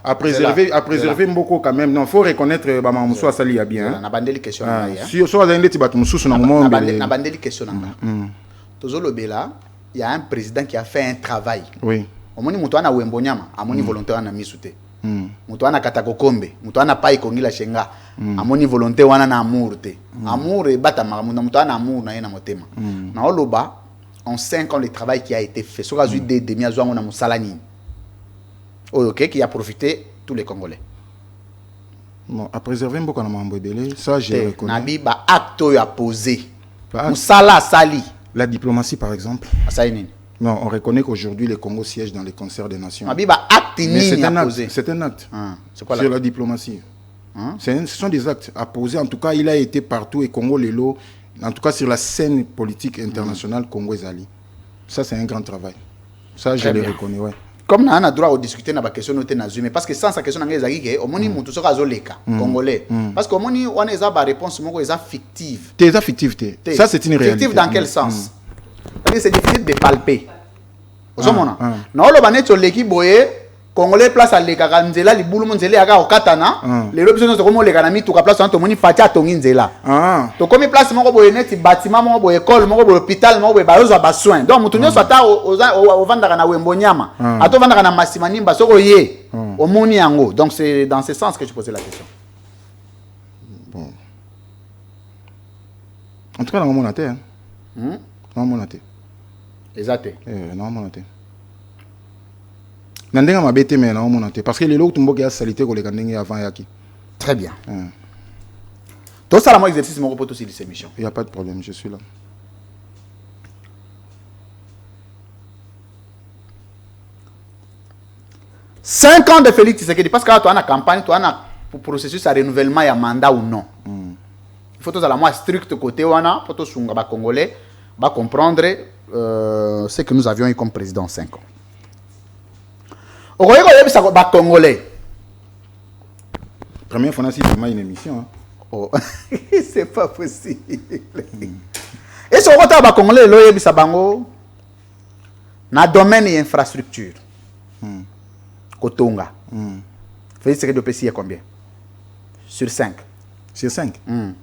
Speaker 2: à préserver beaucoup quand même. Non, faut reconnaître que Mamoussou a sali bien.
Speaker 1: Na bandeli question na ya.
Speaker 2: Si so azali ti batumoussou na moment
Speaker 1: na bandeli question na. Tozolo bela, il y a un président qui a fait un travail.
Speaker 2: Oui.
Speaker 1: Omoni mutu ana wembonyama, amoni volonté wana misute. Mutu ana katakokombe, mutu ana pai kongila shenga. Amoni volonté wana na amour te. Amour e bata maramu mutu ana amour na ye na motema. Na oloba en 5 ans, le travail qui a été fait, sur la suite des demi à Moussalani, qui a profité tous les Congolais.
Speaker 2: Bon, à préserver beaucoup de mambo belé, ça j'ai reconnu.
Speaker 1: Nabi ba acte à poser. Moussala sali.
Speaker 2: La diplomatie par exemple.
Speaker 1: Asaini.
Speaker 2: Non, on reconnaît qu'aujourd'hui le Congo siège dans les concerts des nations.
Speaker 1: Nabi ba acte ni à poser.
Speaker 2: C'est un acte.
Speaker 1: C'est quoi
Speaker 2: sur la diplomatie. Ce sont des actes à poser. En tout cas, il a été partout et Congo Lelo. En tout cas, sur la scène politique internationale, Congo et Zali. Ça, c'est un grand travail. Ça, je le reconnais, ouais.
Speaker 1: Comme nous avons droit de discuter dans la question de mais parce que sans sa question, on moni mutu soka zoleka congolais. Parce que moni on a ba réponse moko est fictive.
Speaker 2: T'es fictive. Ça, c'est une réalité.
Speaker 1: Fictive dans quel sens? C'est difficile de palper. Vous comprenez? Non, le banet sur l'équipe boye Congolais place à l'Eka Nzela, les boulons Nzela, à Okatana, les options de comment les Ganami, tout cas place en Tomoni Fatia Tonginzela. To comme place mon boye net, bâtiment, mon boye école, mon boye hôpital, mon boye barosa besoin. Donc, mon soit au Vandana Wembonyama, à to Vandana Massimani, Basoko ye, au Moni Ango. Donc, c'est dans ce sens que je posais la question.
Speaker 2: Bon. En tout cas, dans mon athée, dans mon athée.
Speaker 1: Les athées.
Speaker 2: Non, mon athée. Parce que les lots qui ont salité que les avant yaki.
Speaker 1: Très bien. Tout ça, là, exercice mon repos aussi de ces missions.
Speaker 2: Il n'y a pas de problème, je suis là. «
Speaker 1: 5 ans de Félix Tshisekedi, parce que tu as une campagne, tu as un processus de renouvellement, il y a mandat ou non. Il faut que tu aies strict côté, il faut que tu aies Congolais, comprendre ce que nous avions eu comme président en 5 ans. Au Royaume, il y a Congolais.
Speaker 2: Première fois, on a une émission. Hein.
Speaker 1: Oh, c'est pas possible. Et ce que tu as Congolais, il y a Bango, dans le domaine de l'infrastructure. Kotonga. Félix Tshisekedi de PCI combien? Sur 5.
Speaker 2: Sur 5? Il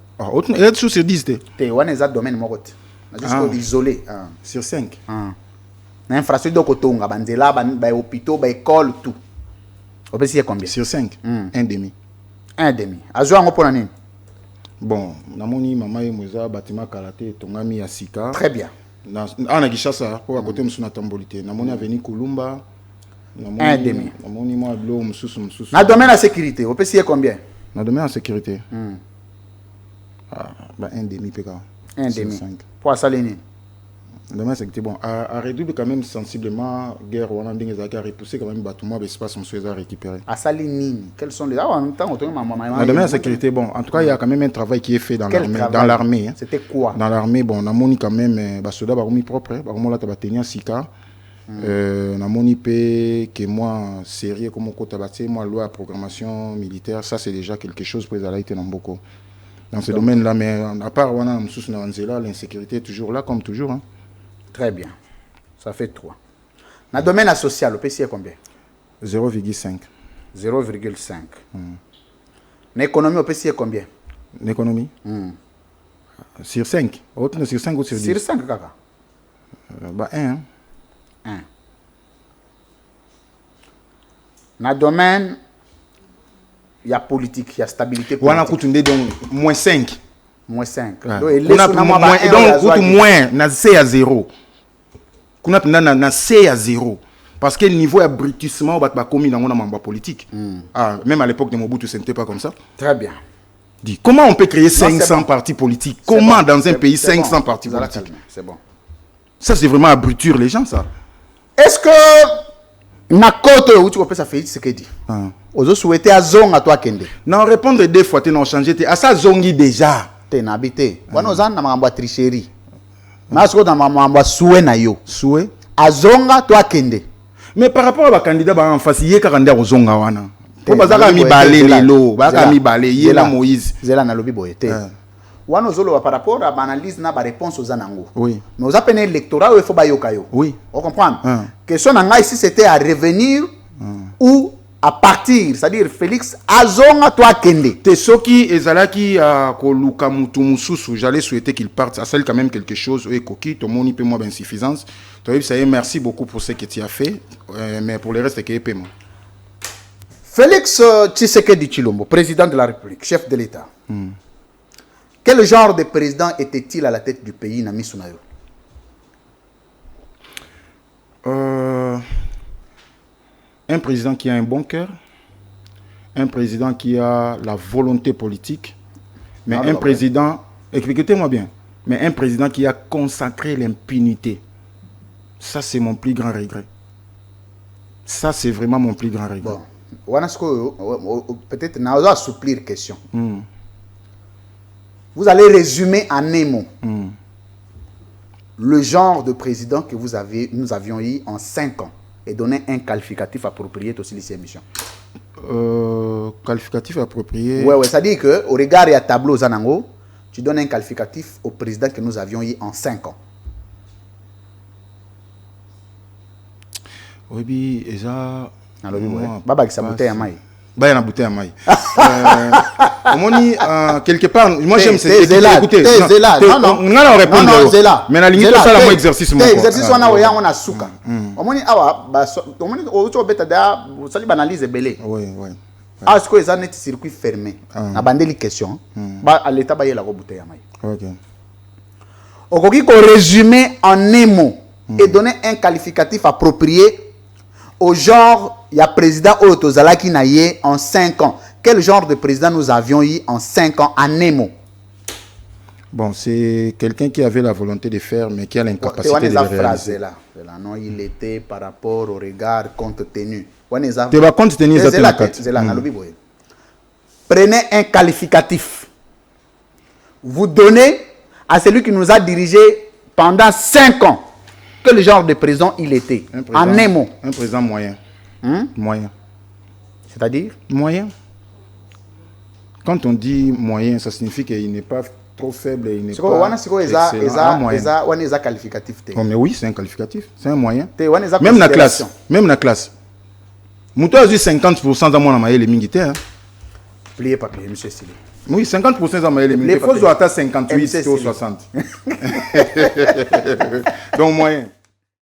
Speaker 2: y a sur 10.
Speaker 1: Tu as un domaine juste isolé.
Speaker 2: Sur 5.
Speaker 1: L'infrastructure de Kotonga, banzela, hôpitaux, école, tout. Au PCI combien?
Speaker 2: Sur 5. 1,5.
Speaker 1: 1,5. Azo ango pour l'année.
Speaker 2: Bon, namoni mama yemoza bâtiment karaté tongami ya sika.
Speaker 1: Très bien.
Speaker 2: Na Gishasa pour à côté musuna tambolité. Namoni avenue Kulumba.
Speaker 1: 1,5.
Speaker 2: Namoni moi blo mususu.
Speaker 1: Na domaine de la sécurité, au PCI combien?
Speaker 2: Na domaine de sécurité. 1,5 PK.
Speaker 1: 1,5. Pour Salini.
Speaker 2: Demain, c'est bon. À réduire quand même sensiblement guerre, on a repoussé quand même bâtiment, l'espace, on se récupérer.
Speaker 1: À Saline, quels sont les. Ah, en même temps,
Speaker 2: demain, la sécurité, bon. En tout cas, il y a quand même un travail qui est fait dans l'armée. Dans l'armée. Hein.
Speaker 1: C'était quoi?
Speaker 2: Dans l'armée, bon, on a moni quand même, soldats, baroumi propre, baroumi là, tabatenia, sika. Na moni pe que moi sérieux comme côté bâti moi loi programmation militaire ça c'est déjà quelque chose pour les alliés dans beaucoup dans ce domaine là mais à part wana msusu na wanzela l'insécurité est toujours là comme toujours hein.
Speaker 1: Très bien. Ça fait 3. Dans le domaine social, le PC est combien?
Speaker 2: 0,5.
Speaker 1: 0,5. L'économie au PC est combien?
Speaker 2: L'économie sur 5. Autre sur 5 ou sur 10?
Speaker 1: Sur 5, kaka.
Speaker 2: Bah 1.
Speaker 1: 1. Dans le domaine, il y a politique, il y a stabilité politique.
Speaker 2: Wana kutunde donc moins 5.
Speaker 1: Moins 5.
Speaker 2: Donc moins na C à 0. Kuna na C à 0. Parce que le niveau d'abrutissement va commis dans mon politique. Même à l'époque de Mobutu, ce n'était pas comme ça.
Speaker 1: Très bien.
Speaker 2: Dis, comment on peut créer 500 partis politiques? Comment dans un pays 500 partis politiques?
Speaker 1: C'est bon.
Speaker 2: Ça, c'est vraiment abrutir les gens, ça.
Speaker 1: Est-ce que na côté où tu peux ça fait ce que dit? Ozo souhaité à zone à toi kende.
Speaker 2: Non, répondre 2 fois, tu n'as changé. À ça zongi déjà.
Speaker 1: Tu n'as habité. Wana ozan na mamba tricherie. Mais est-ce que dans mamba souhait na yo?
Speaker 2: Souhait.
Speaker 1: À zonga toi kende.
Speaker 2: Mais par rapport à candidat en face, il y a candidat aux zonga wana. Pour bazaka mi balé lelo, bazaka mi balé, il y a Moïse.
Speaker 1: Zela na lobi boyete. Wana ozolo par rapport à analyse na ba réponse aux anango.
Speaker 2: Oui.
Speaker 1: Mais aux appels électoraux il faut ba yokayo.
Speaker 2: Oui.
Speaker 1: On comprend. Question nanga ici c'était à revenir ou à partir, c'est-à-dire Félix azonga toi kende.
Speaker 2: Te soki ezalaki koluka mutu mususu, j'allais souhaiter qu'il parte, ça c'est quand même quelque chose et coquille, ton moni peut moi d'insuffisance. Toi ça y est, merci beaucoup pour ce que tu as fait, mais pour le reste c'est que paiement.
Speaker 1: Félix Tshisekedi Tshilombo, président de la République, chef de l'État. Quel genre de président était-il à la tête du pays na misunayo?
Speaker 2: Un président qui a un bon cœur, un président qui a la volonté politique, mais un président, écoutez-moi bien, mais un président qui a consacré l'impunité. Ça, c'est mon plus grand regret. Ça, c'est vraiment mon plus grand regret.
Speaker 1: Bon, peut-être n'a pas assouplir la question. Vous allez résumer en un mot le genre de président que nous avions eu en 5 ans. Et donner un qualificatif approprié aussi les émissions.
Speaker 2: Qualificatif approprié.
Speaker 1: Ouais, c'est-à-dire qu'au regard et à tableau Zanango, tu donnes un qualificatif au président que nous avions eu en 5 ans.
Speaker 2: Oui, et ça.
Speaker 1: Baba qui s'aboutait à maï.
Speaker 2: Bah, il a bouteille à maï. Quelque part, moi j'aime cette écoutez.
Speaker 1: Non, Zela.
Speaker 2: Mais la limite, ça la moi exercice.
Speaker 1: Exercice, on a souka. Omoni awa, omoni ocho beta da, ça dit banalise belé.
Speaker 2: Oui, oui.
Speaker 1: Ah, est-ce que les années circuit fermé? Na bandeli question. Bah, à l'état, bah, il y a la bouteille à maï.
Speaker 2: Ok.
Speaker 1: Okoki ko résumer en un mot et donner un qualificatif approprié au genre, il y a président Otozala qui n'a eu en 5 ans. Quel genre de président nous avions eu en 5 ans en Nemo?
Speaker 2: Bon, c'est quelqu'un qui avait la volonté de faire, mais qui a l'incapacité de le réaliser.
Speaker 1: Là. Non, il était par rapport au regard compte tenu.
Speaker 2: Tu vas compte tenu
Speaker 1: Prenez un qualificatif. Vous donnez à celui qui nous a dirigé pendant 5 ans. Quel genre de président il était? En Nemo.
Speaker 2: Un président moyen. Moyen.
Speaker 1: C'est-à-dire?
Speaker 2: Moyen. Quand on dit moyen, ça signifie qu'il n'est pas trop faible et il n'est pas excellent.
Speaker 1: Qualificatif.
Speaker 2: Oh, mais oui, c'est un qualificatif. C'est un moyen. Même la classe. Même la classe. Moutou a eu 50% dans mon amaye les militaires.
Speaker 1: Plié papier, monsieur Sili.
Speaker 2: Oui, 50% dans les militaires. Il faut atteindre 58 ou 60. Donc moyen.